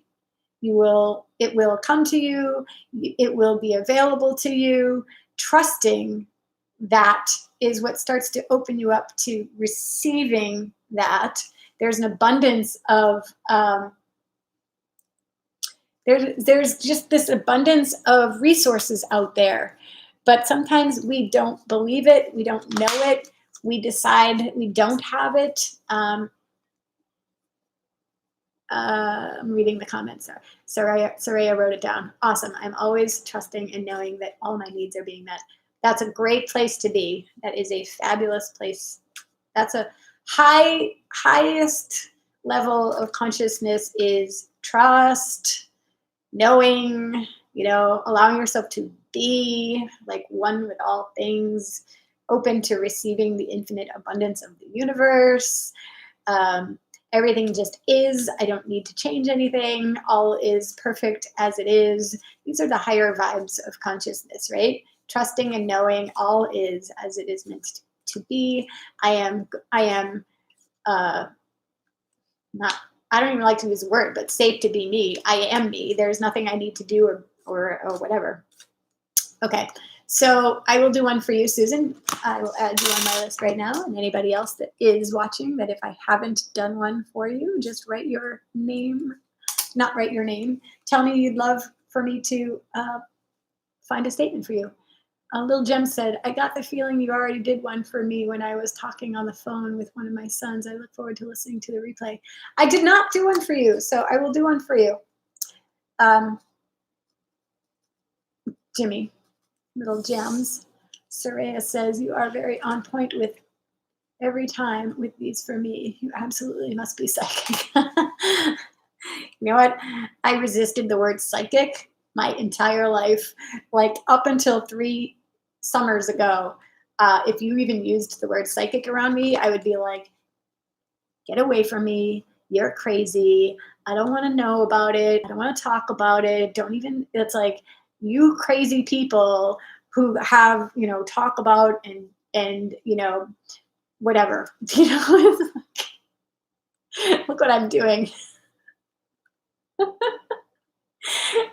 It will come to you. It will be available to you. Trusting that is what starts to open you up to receiving that. There's an abundance of there's just this abundance of resources out there, but sometimes we don't believe it. We don't know it. We decide we don't have it. I'm reading the comments. Surya wrote it down. Awesome. I'm always trusting and knowing that all my needs are being met. That's a great place to be. That is a fabulous place. That's a highest level of consciousness is trust, knowing, allowing yourself to be like one with all things, open to receiving the infinite abundance of the universe. Everything just is. I don't need to change anything. All is perfect as it is. These are the higher vibes of consciousness, right? Trusting and knowing all is as it is meant to be. I am not, I don't even like to use the word, but safe to be me. I am me. There's nothing I need to do or whatever. Okay. So I will do one for you, Susan. I will add you on my list right now, and anybody else that is watching, that if I haven't done one for you, just write your name, not write your name. Tell me you'd love for me to find a statement for you. Lil Jem said, I got the feeling you already did one for me when I was talking on the phone with one of my sons. I look forward to listening to the replay. I did not do one for you, so I will do one for you. Jimmy, Little Gems. Surya says, you are very on point with every time with these for me. You absolutely must be psychic. You know what? I resisted the word psychic my entire life, like up until 3 summers ago. If you even used the word psychic around me, I would be like, get away from me. You're crazy. I don't want to know about it. I don't want to talk about it. Don't even, it's like, you crazy people who have, talk about and whatever, look what I'm doing.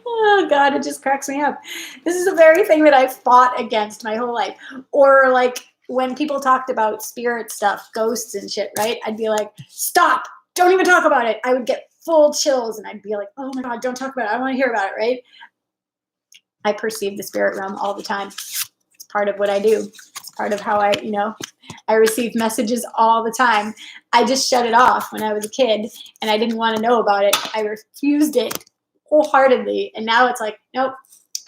Oh God, it just cracks me up. This is the very thing that I've fought against my whole life. Or like when people talked about spirit stuff, ghosts and shit, right? I'd be like, stop, don't even talk about it. I would get full chills and I'd be like, oh my God, don't talk about it. I want to hear about it, right? I perceive the spirit realm all the time. It's part of what I do. It's part of how I receive messages all the time. I just shut it off when I was a kid and I didn't want to know about it. I refused it wholeheartedly. And now it's like, nope,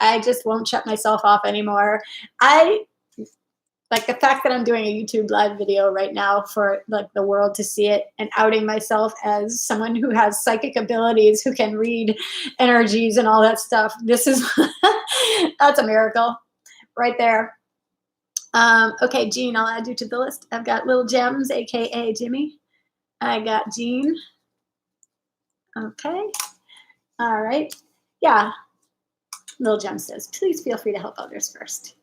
I just won't shut myself off anymore. I like the fact that I'm doing a YouTube live video right now for like the world to see it and outing myself as someone who has psychic abilities, who can read energies and all that stuff. This is, that's a miracle right there. Okay, Jean, I'll add you to the list. I've got Little Gems, AKA Jimmy. I got Jean. Okay. All right. Yeah. Little Gem says, please feel free to help others first.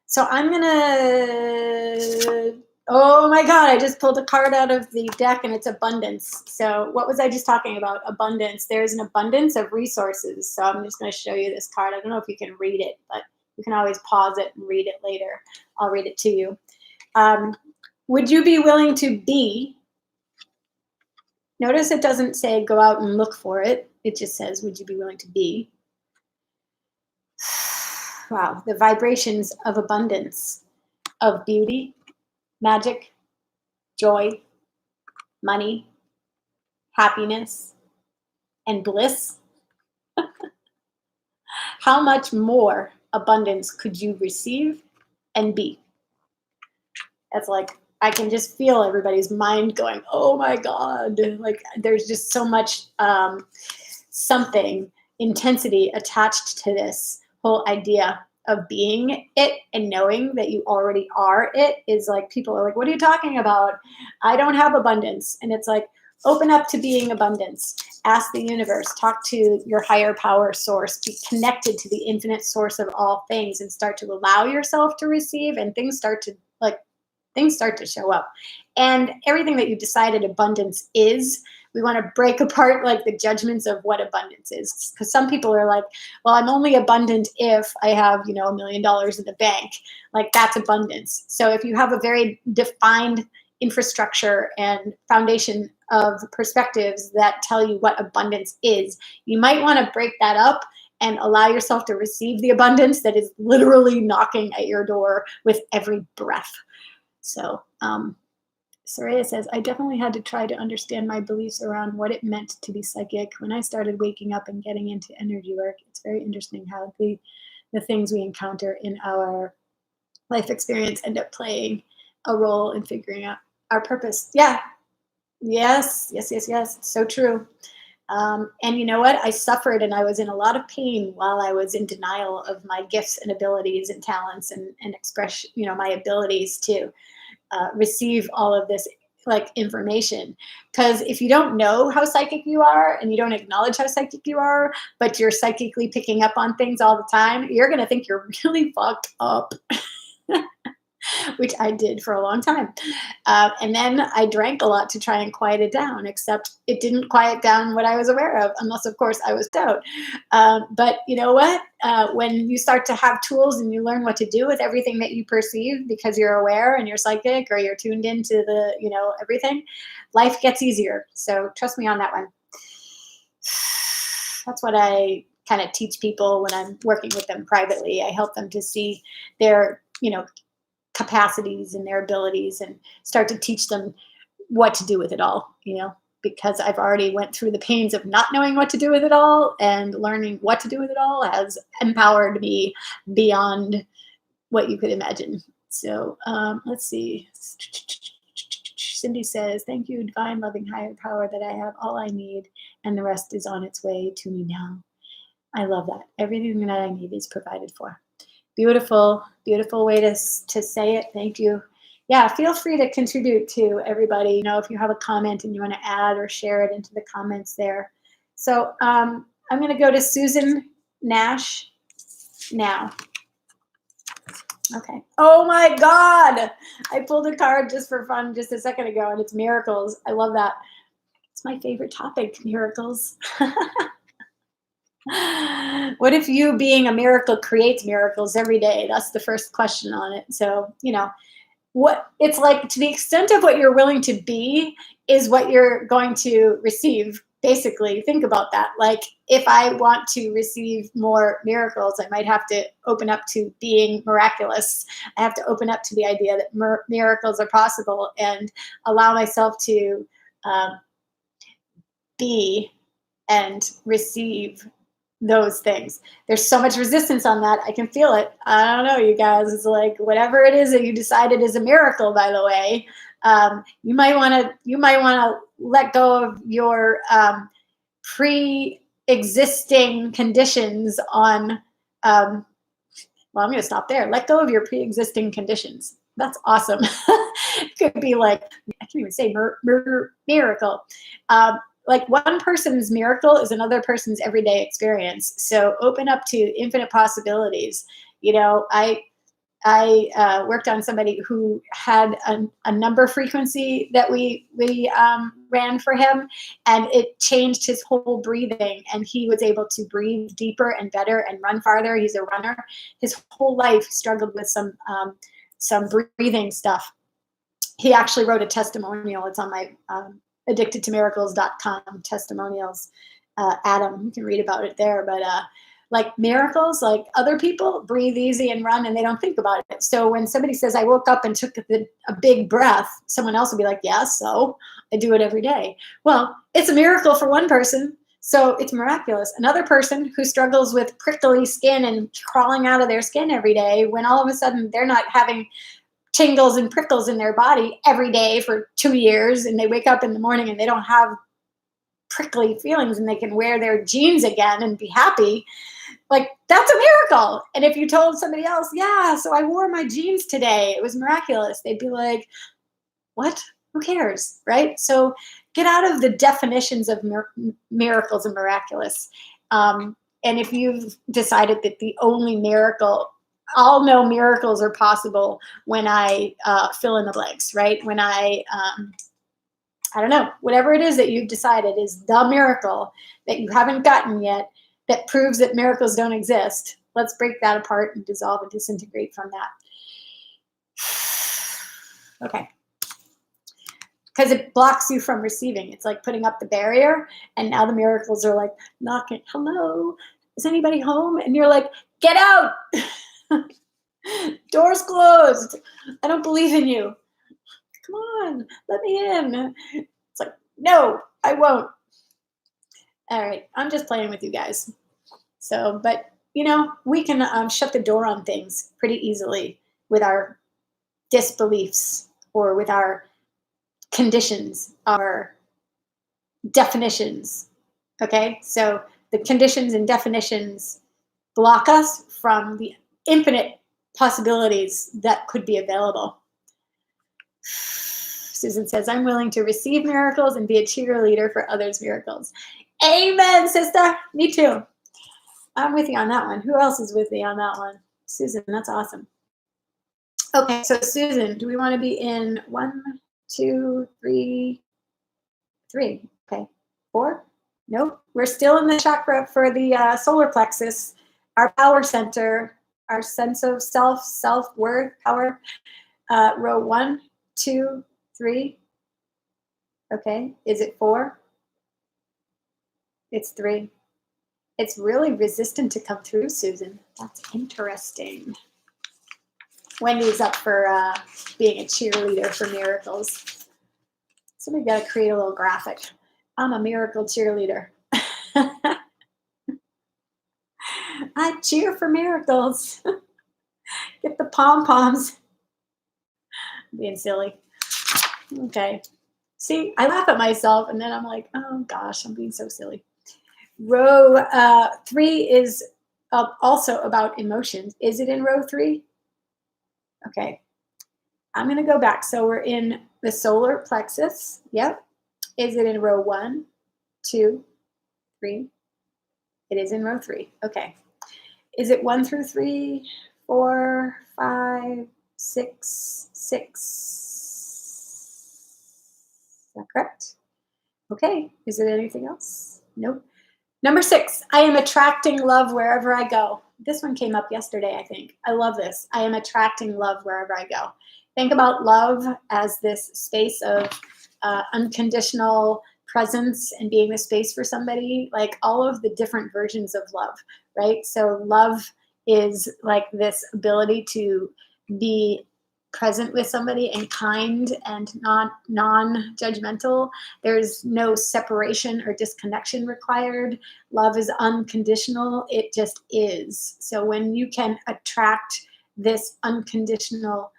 So I'm going to, oh my God, I just pulled a card out of the deck and it's abundance. So what was I just talking about? Abundance. There's an abundance of resources. So I'm just going to show you this card. I don't know if you can read it, but you can always pause it and read it later. I'll read it to you. Would you be willing to be? Notice it doesn't say go out and look for it. It just says, would you be willing to be? Wow, the vibrations of abundance, of beauty, magic, joy, money, happiness, and bliss. How much more abundance could you receive and be? That's like, I can just feel everybody's mind going, oh my God. Like there's just so much something, intensity attached to this whole idea of being it and knowing that you already are it. Is like, people are like, what are you talking about? I don't have abundance. And it's like, open up to being abundance. Ask the universe, talk to your higher power source, be connected to the infinite source of all things and start to allow yourself to receive, and things start to show up. And everything that you decided abundance is, we want to break apart like the judgments of what abundance is. Because some people are like, well, I'm only abundant if I have, $1 million in the bank. Like that's abundance. So if you have a very defined infrastructure and foundation of perspectives that tell you what abundance is, you might want to break that up and allow yourself to receive the abundance that is literally knocking at your door with every breath. So Surya says, I definitely had to try to understand my beliefs around what it meant to be psychic. When I started waking up and getting into energy work, it's very interesting how the things we encounter in our life experience end up playing a role in figuring out our purpose. Yeah. Yes. So true. And you know what? I suffered and I was in a lot of pain while I was in denial of my gifts and abilities and talents and express, my abilities to receive all of this like information. Because if you don't know how psychic you are and you don't acknowledge how psychic you are, but you're psychically picking up on things all the time, you're going to think you're really fucked up. Which I did for a long time. And then I drank a lot to try and quiet it down, except it didn't quiet down what I was aware of, unless, of course, I was out. But you know what? When you start to have tools and you learn what to do with everything that you perceive because you're aware and you're psychic or you're tuned into the, everything, life gets easier. So trust me on that one. That's what I kind of teach people when I'm working with them privately. I help them to see their, capacities and their abilities and start to teach them what to do with it all, because I've already went through the pains of not knowing what to do with it all, and learning what to do with it all has empowered me beyond what you could imagine. So let's see. Cindy says, thank you, divine, loving, higher power, that I have all I need and the rest is on its way to me now. I love that. Everything that I need is provided for. Beautiful, beautiful way to say it. Thank you. Yeah, feel free to contribute to everybody. If you have a comment and you want to add or share it into the comments there. So I'm going to go to Susan Nash now. Okay. Oh my God. I pulled a card just for fun just a second ago, and it's miracles. I love that. It's my favorite topic, miracles. What if you being a miracle creates miracles every day? That's the first question on it. So, what it's like, to the extent of what you're willing to be is what you're going to receive. basically think about that. Like, if I want to receive more miracles, I might have to open up to being miraculous. I have to open up to the idea that miracles are possible and allow myself to um, be and receive those things. There's so much resistance on that. I can feel it. I don't know, you guys. It's like, whatever it is that you decided is a miracle, by the way, you might want to let go of your pre-existing conditions on. Well, I'm going to stop there. Let go of your pre-existing conditions. That's awesome. It could be like, I can't even say miracle. Like, one person's miracle is another person's everyday experience. So open up to infinite possibilities. You know, I worked on somebody who had a number frequency that we ran for him, and it changed his whole breathing, and he was able to breathe deeper and better and run farther. He's a runner. His whole life struggled with some breathing stuff. He actually wrote a testimonial. It's on my addictedtomiracles.com testimonials. Adam, you can read about it there. But like miracles, like, other people breathe easy and run and they don't think about it. So when somebody says, I woke up and took a big breath, someone else will be like, yeah, so I do it every day. Well, it's a miracle for one person, so it's miraculous. Another person who struggles with prickly skin and crawling out of their skin every day, when all of a sudden they're not having tingles and prickles in their body every day for 2 years, and they wake up in the morning and they don't have prickly feelings and they can wear their jeans again and be happy. Like, that's a miracle. And if you told somebody else, yeah, so I wore my jeans today, it was miraculous, they'd be like, what? Who cares, right? So get out of the definitions of miracles and miraculous. And if you've decided that the only miracle, I'll know miracles are possible when I fill in the blanks, right? When I don't know, whatever it is that you've decided is the miracle that you haven't gotten yet, that proves that miracles don't exist. Let's break that apart and dissolve and disintegrate from that. Okay. Because it blocks you from receiving. It's like putting up the barrier, and now the miracles are like knocking. Hello, is anybody home? And you're like, get out. Doors closed. I don't believe in you. Come on, let me in. It's like, no, I won't. All right, I'm just playing with you guys. So, but you know, we can shut the door on things pretty easily with our disbeliefs or with our conditions, our definitions. Okay, so the conditions and definitions block us from the infinite possibilities that could be available. Susan says, I'm willing to receive miracles and be a cheerleader for others' miracles. Amen, sister. Me too. I'm with you on that one. Who else is with me on that one? Susan, that's awesome. Okay, so Susan, do we want to be in 1, 2, 3, 3? Okay, 4? Nope. We're still in the chakra for the solar plexus, our power center, our sense of self, self-worth, power. Row 1, 2, 3. Okay, is it 4? It's 3. It's really resistant to come through, Susan. That's interesting. Wendy's up for being a cheerleader for miracles. Somebody got to create a little graphic. I'm a miracle cheerleader. I cheer for miracles. Get the pom-poms. Being silly. Okay. See, I laugh at myself and then I'm like, oh gosh, I'm being so silly. Row 3 is also about emotions. Is it in row 3? Okay. I'm going to go back. So we're in the solar plexus. Yep. Is it in row 1, 2, 3? It is in row 3. Okay. Is it 1 through 3, 4, 5, 6, 6? Is that correct? Okay. Is it anything else? Nope. Number 6, I am attracting love wherever I go. This one came up yesterday, I think. I love this. I am attracting love wherever I go. Think about love as this space of unconditional, presence and being the space for somebody, like all of the different versions of love, right? So love is like this ability to be present with somebody and kind and non-judgmental. There's no separation or disconnection required. Love is unconditional. It just is. So when you can attract this unconditional,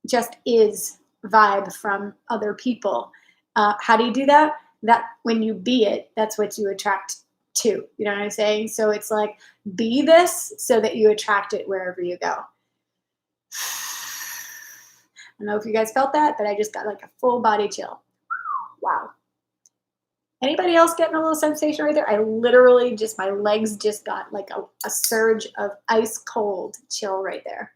just is vibe from other people, how do you do that? That when you be it, that's what you attract to. You know what I'm saying? So it's like, be this so that you attract it wherever you go. I don't know if you guys felt that, but I just got like a full body chill. Wow. Anybody else getting a little sensation right there? I literally just, my legs just got like a surge of ice cold chill right there.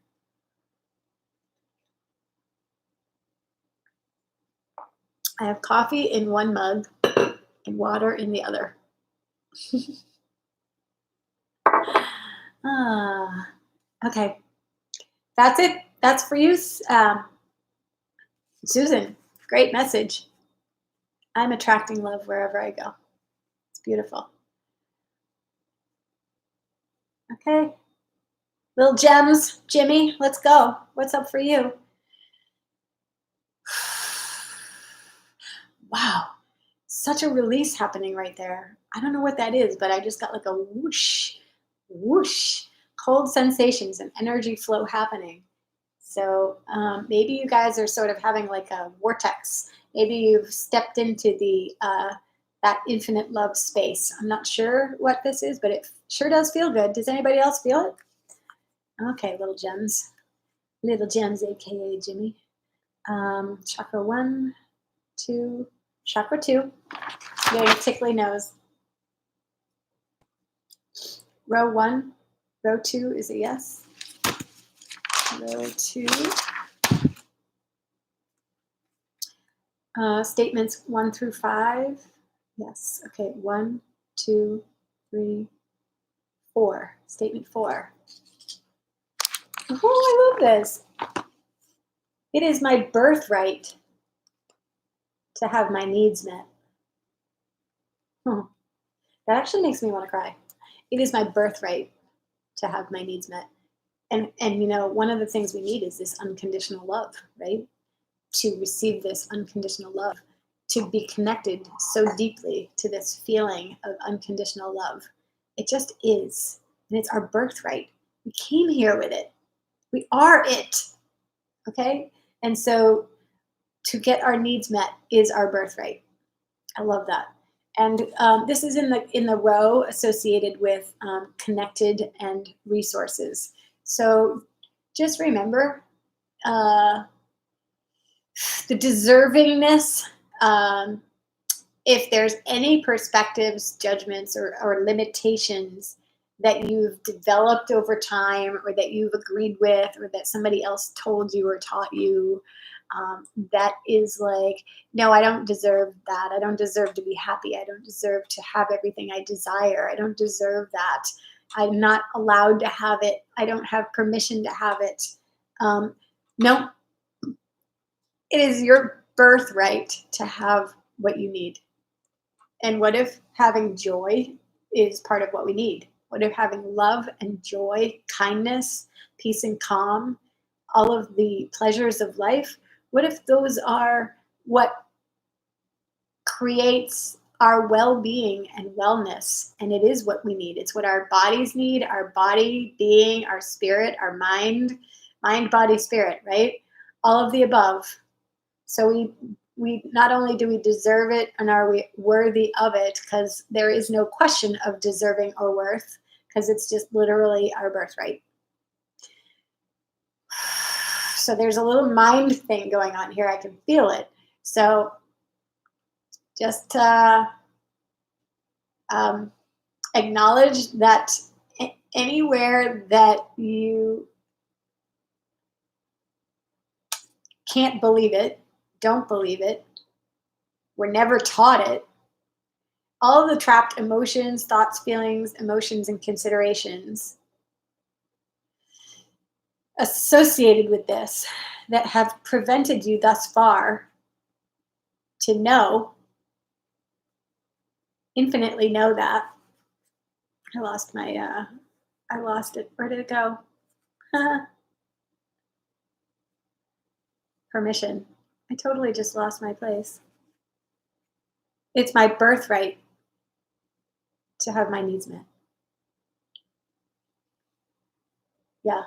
I have coffee in one mug and water in the other. Okay. That's it. That's for you, Susan. Great message. I'm attracting love wherever I go. It's beautiful. Okay. Little gems. Jimmy, let's go. What's up for you? Wow. Such a release happening right there. I don't know what that is, but I just got like a whoosh, whoosh, cold sensations and energy flow happening. So maybe you guys are sort of having like a vortex. Maybe you've stepped into the that infinite love space. I'm not sure what this is, but it sure does feel good. Does anybody else feel it? Okay, little gems, aka Jimmy. Chakra 1, 2, chakra 2. Getting a tickly nose. Row 1, row 2 is a yes. Row 2. Statements 1 through 5. Yes. Okay. 1, 2, 3, 4. Statement 4. Oh, I love this. It is my birthright to have my needs met. That actually makes me want to cry. It is my birthright to have my needs met. And you know, one of the things we need is this unconditional love, right? To receive this unconditional love, to be connected so deeply to this feeling of unconditional love. It just is. And it's our birthright. We came here with it. We are it. Okay? And so to get our needs met is our birthright. I love that. And this is in the row associated with connected and resources. So just remember the deservingness. If there's any perspectives, judgments, or limitations that you've developed over time, or that you've agreed with, or that somebody else told you or taught you, that is like, no, I don't deserve that. I don't deserve to be happy. I don't deserve to have everything I desire. I don't deserve that. I'm not allowed to have it. I don't have permission to have it. No, it is your birthright to have what you need. And what if having joy is part of what we need? What if having love and joy, kindness, peace and calm, all of the pleasures of life, what if those are what creates our well-being and wellness? And it is what we need. It's what our bodies need, our body, being, our spirit, our mind, body, spirit, right? All of the above. So we not only do we deserve it, and are we worthy of it, because there is no question of deserving or worth, because it's just literally our birthright. So there's a little mind thing going on here. I can feel it. So just acknowledge that anywhere that you can't believe it, don't believe it, we're never taught it, all of the trapped emotions, thoughts, feelings, emotions, and considerations associated with this that have prevented you thus far to know infinitely know that. I lost it. Where did it go? Permission. I totally just lost my place. It's my birthright to have my needs met. Yeah.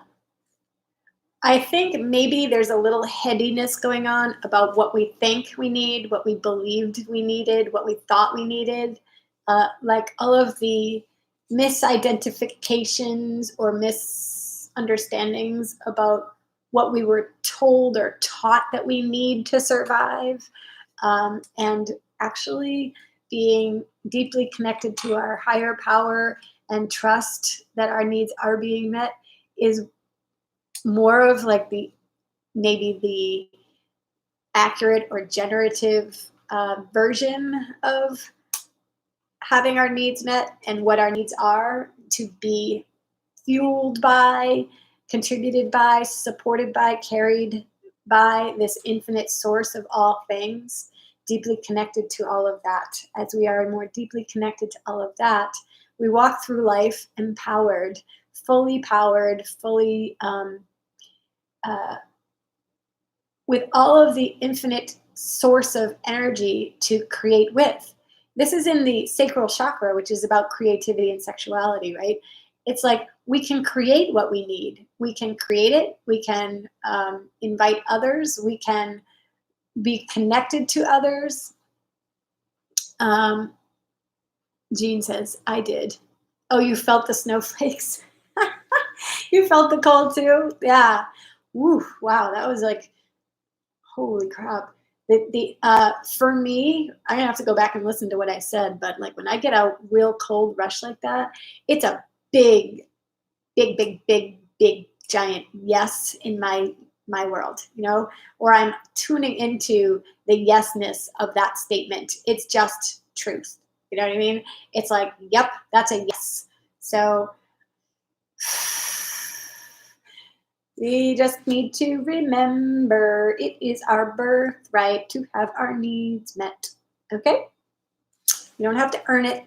I think maybe there's a little headiness going on about what we think we need, what we believed we needed, what we thought we needed. Like all of the misidentifications or misunderstandings about what we were told or taught that we need to survive. And actually being deeply connected to our higher power and trust that our needs are being met is more of like the maybe the accurate or generative version of having our needs met and what our needs are to be fueled by, contributed by, supported by, carried by this infinite source of all things, deeply connected to all of that. As we are more deeply connected to all of that, we walk through life empowered, fully uh, with all of the infinite source of energy to create with. This is in the sacral chakra, which is about creativity and sexuality, right? It's like we can create what we need. We can create it. We can invite others. We can be connected to others. Um, Jean says, I did. Oh, you felt the snowflakes? You felt the cold too? Yeah. Woo, wow, that was like holy crap. For me, I'm gonna have to go back and listen to what I said, but like when I get a real cold rush like that, it's a big, big giant yes in my world, or I'm tuning into the yesness of that statement. It's just truth. You know what I mean? It's like, yep, that's a yes. So we just need to remember it is our birthright to have our needs met. Okay? You don't have to earn it.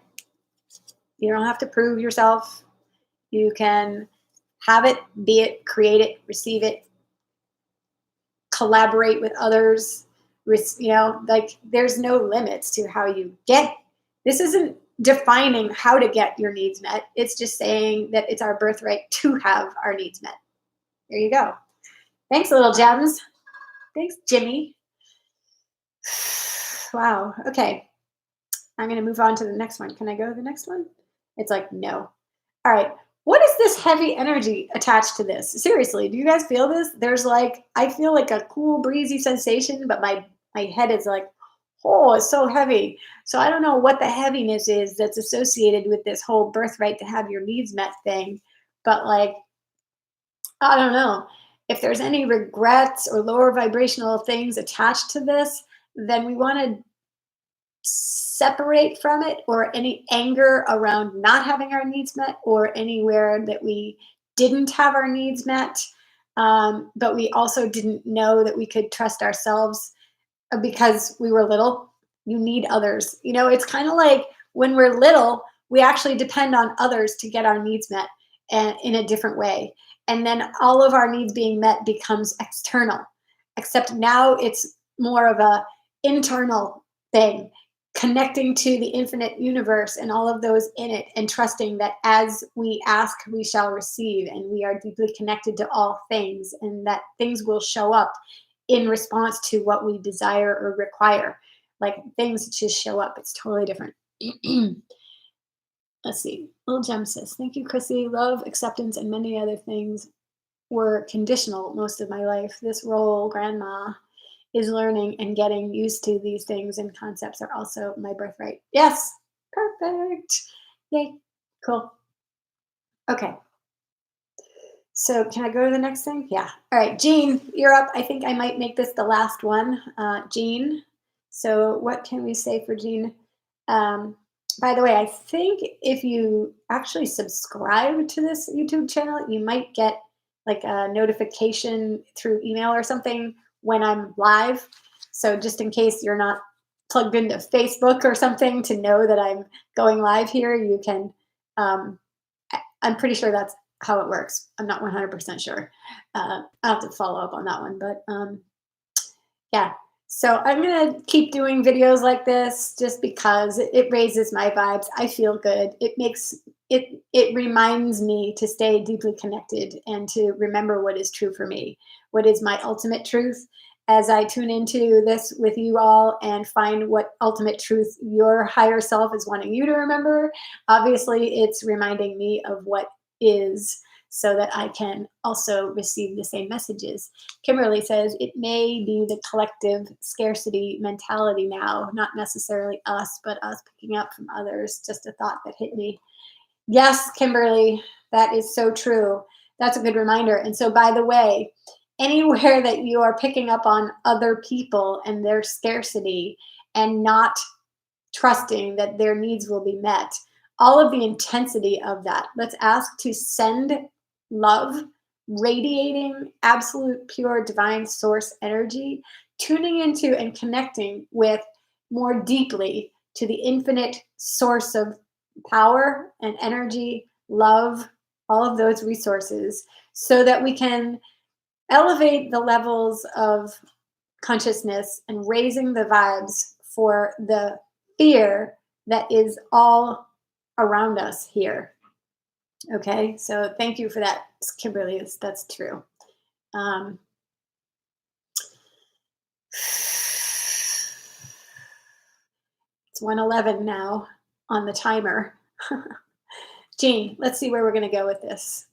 You don't have to prove yourself. You can have it, be it, create it, receive it, collaborate with others. Like there's no limits to how you get. This isn't defining how to get your needs met. It's just saying that it's our birthright to have our needs met. There you go. Thanks, little gems. Thanks, Jimmy. Wow. Okay. I'm going to move on to the next one. Can I go to the next one? It's like, no. All right. What is this heavy energy attached to this? Seriously, do you guys feel this? There's like, I feel like a cool, breezy sensation, but my head is like, oh, it's so heavy. So I don't know what the heaviness is that's associated with this whole birthright to have your needs met thing. But like, I don't know. If there's any regrets or lower vibrational things attached to this, then we want to separate from it, or any anger around not having our needs met, or anywhere that we didn't have our needs met. But we also didn't know that we could trust ourselves because we were little. You need others. It's kind of like when we're little, we actually depend on others to get our needs met and in a different way. And then all of our needs being met becomes external, except now it's more of a internal thing, connecting to the infinite universe and all of those in it, and trusting that as we ask, we shall receive, and we are deeply connected to all things, and that things will show up in response to what we desire or require. Like things just show up. It's totally different. Let's see. Little Gem says, thank you, Chrissy. Love, acceptance, and many other things were conditional most of my life. This role, grandma, is learning and getting used to these things and concepts are also my birthright. Yes. Perfect. Yay. Cool. Okay. So can I go to the next thing? Yeah. All right, Jean, you're up. I think I might make this the last one. Jean. So what can we say for Jean? Um, by the way, I think if you actually subscribe to this YouTube channel, you might get like a notification through email or something when I'm live. So just in case you're not plugged into Facebook or something to know that I'm going live here, you can, I'm pretty sure that's how it works. I'm not 100% sure. I'll have to follow up on that one, but yeah. So I'm gonna keep doing videos like this just because it raises my vibes. I feel good. It reminds me to stay deeply connected and to remember what is true for me, what is my ultimate truth. As I tune into this with you all and find what ultimate truth your higher self is wanting you to remember, obviously it's reminding me of what is so that I can also receive the same messages. Kimberly says it may be the collective scarcity mentality now, not necessarily us, but us picking up from others. Just a thought that hit me. Yes, Kimberly, that is so true. That's a good reminder. And so, by the way, anywhere that you are picking up on other people and their scarcity and not trusting that their needs will be met, all of the intensity of that, let's ask to send love, radiating absolute pure divine source energy, tuning into and connecting with more deeply to the infinite source of power and energy, love, all of those resources, so that we can elevate the levels of consciousness and raising the vibes for the fear that is all around us here. Okay, so thank you for that, Kimberly. That's true. Um, it's 1:11 now on the timer. Jean, let's see where we're going to go with this.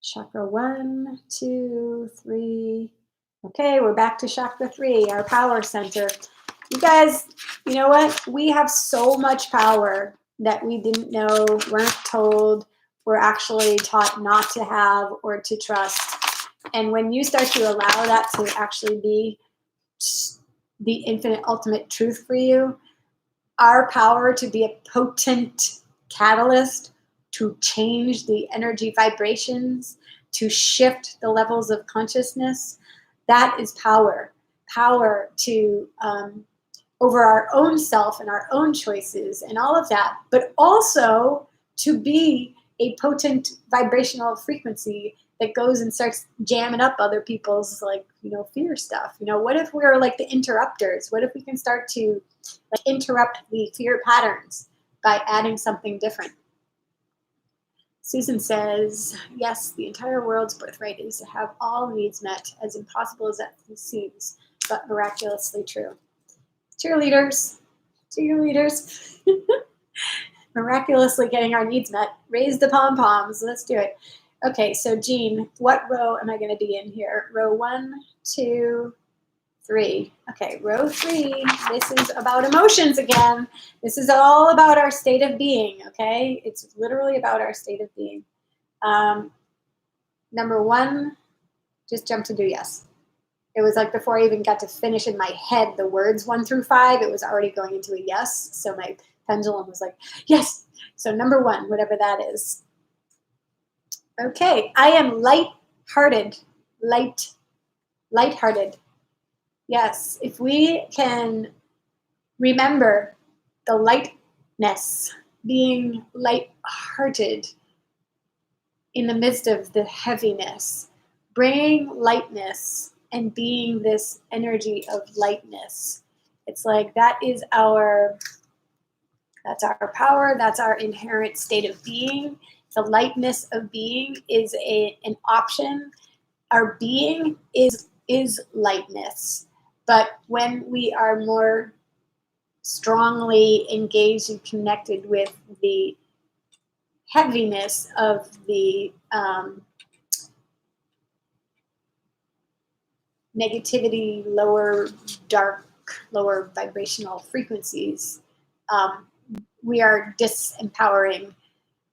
Chakra 1, 2, 3. Okay, we're back to chakra 3, our power center. You guys, you know what? We have so much power that we didn't know, weren't told, we're actually taught not to have or to trust. And when you start to allow that to actually be the infinite ultimate truth for you, our power to be a potent catalyst to change the energy vibrations, to shift the levels of consciousness, that is power. Power to over our own self and our own choices and all of that, but also to be a potent vibrational frequency that goes and starts jamming up other people's, like, fear stuff. What if we're like the interrupters? What if we can start to like interrupt the fear patterns by adding something different? Susan says, yes, the entire world's birthright is to have all needs met, as impossible as that seems, but miraculously true. Cheerleaders, miraculously getting our needs met. Raise the pom-poms. Let's do it. Okay, so Jean, what row am I going to be in here? Row 1, 2, 3. Okay, row 3. This is about emotions again. This is all about our state of being, okay? It's literally about our state of being. Number 1, just jump to do yes. It was like before I even got to finish in my head the words 1 through 5, it was already going into a yes. So my pendulum was like, yes. So number 1, whatever that is. Okay, I am light-hearted. Light-hearted. Yes, if we can remember the lightness, being light-hearted in the midst of the heaviness, bringing lightness and being this energy of lightness. It's like that's our power, that's our inherent state of being. The lightness of being is an option. Our being is lightness. But when we are more strongly engaged and connected with the heaviness of the negativity, lower vibrational frequencies, we are disempowering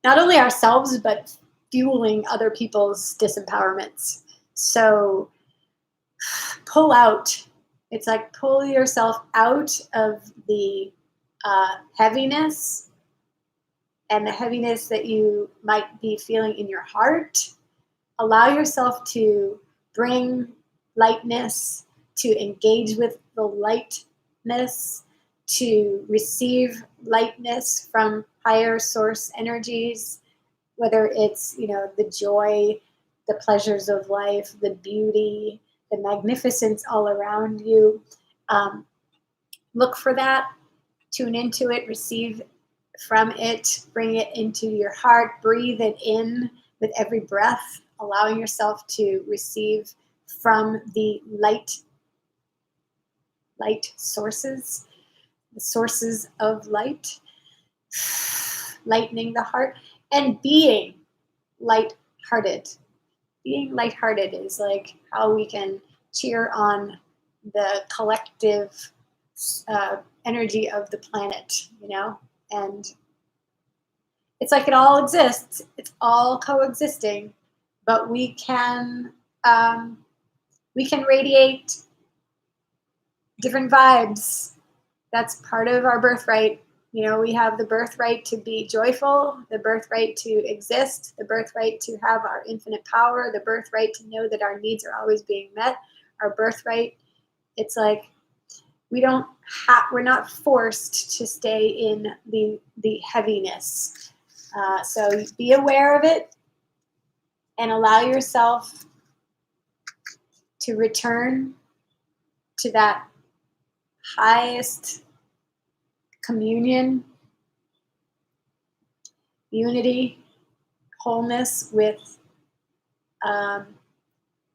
not only ourselves, but fueling other people's disempowerments. So pull out. It's like pull yourself out of the heaviness and the heaviness that you might be feeling in your heart. Allow yourself to bring lightness, to engage with the lightness, to receive lightness from higher source energies, whether it's, the joy, the pleasures of life, the beauty, the magnificence all around you. Look for that, tune into it, receive from it, bring it into your heart, breathe it in with every breath, allowing yourself to receive from the light sources, the sources of light, lightening the heart, and being light-hearted. Being lighthearted is like how we can cheer on the collective energy of the planet, and it's like it all exists. It's all coexisting, but we can radiate different vibes. That's part of our birthright. We have the birthright to be joyful, the birthright to exist, the birthright to have our infinite power, the birthright to know that our needs are always being met. Our birthright, it's like we're not forced to stay in the heaviness. So be aware of it and allow yourself to return to that highest communion, unity, wholeness with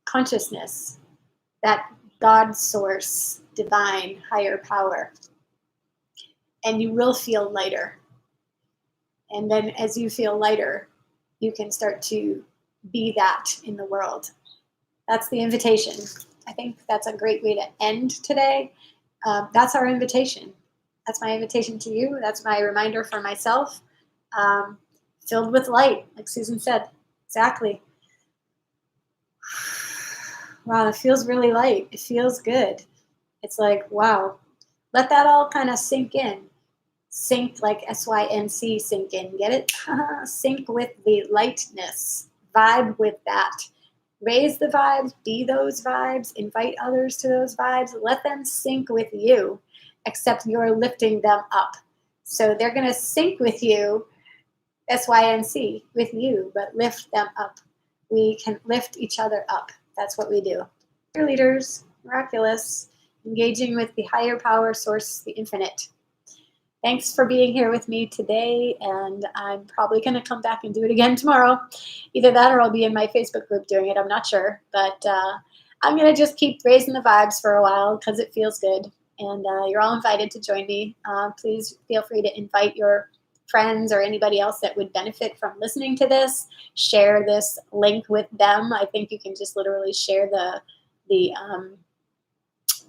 consciousness, that God source, divine, higher power. And you will feel lighter. And then as you feel lighter, you can start to be that in the world. That's the invitation. I think that's a great way to end today. That's our invitation. That's my invitation to you. That's my reminder for myself. Filled with light, like Susan said. Exactly. Wow, it feels really light. It feels good. It's like, wow. Let that all kind of sink in. Sync, like SYNC, sink in. Get it? Sync with the lightness. Vibe with that. Raise the vibes. Be those vibes. Invite others to those vibes. Let them sync with you, except you're lifting them up. So they're going to sync with you, SYNC, with you, but lift them up. We can lift each other up. That's what we do. Your leaders, miraculous, engaging with the higher power source, the infinite. Thanks for being here with me today, and I'm probably going to come back and do it again tomorrow. Either that or I'll be in my Facebook group doing it. I'm not sure, but I'm going to just keep raising the vibes for a while because it feels good, and you're all invited to join me. Please feel free to invite your friends or anybody else that would benefit from listening to this. Share this link with them. I think you can just literally share the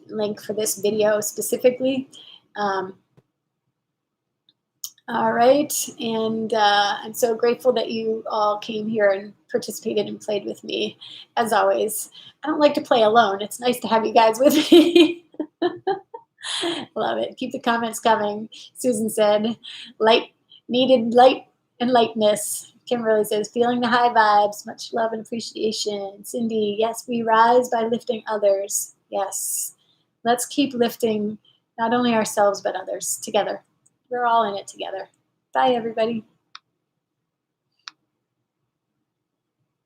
link for this video specifically. All right, and I'm so grateful that you all came here and participated and played with me. As always, I don't like to play alone. It's nice to have you guys with me. Love it. Keep the comments coming. Susan said, needed light and lightness. Kimberly says, feeling the high vibes. Much love and appreciation. Cindy, yes, we rise by lifting others. Yes, let's keep lifting not only ourselves but others together. We're all in it together. Bye, everybody.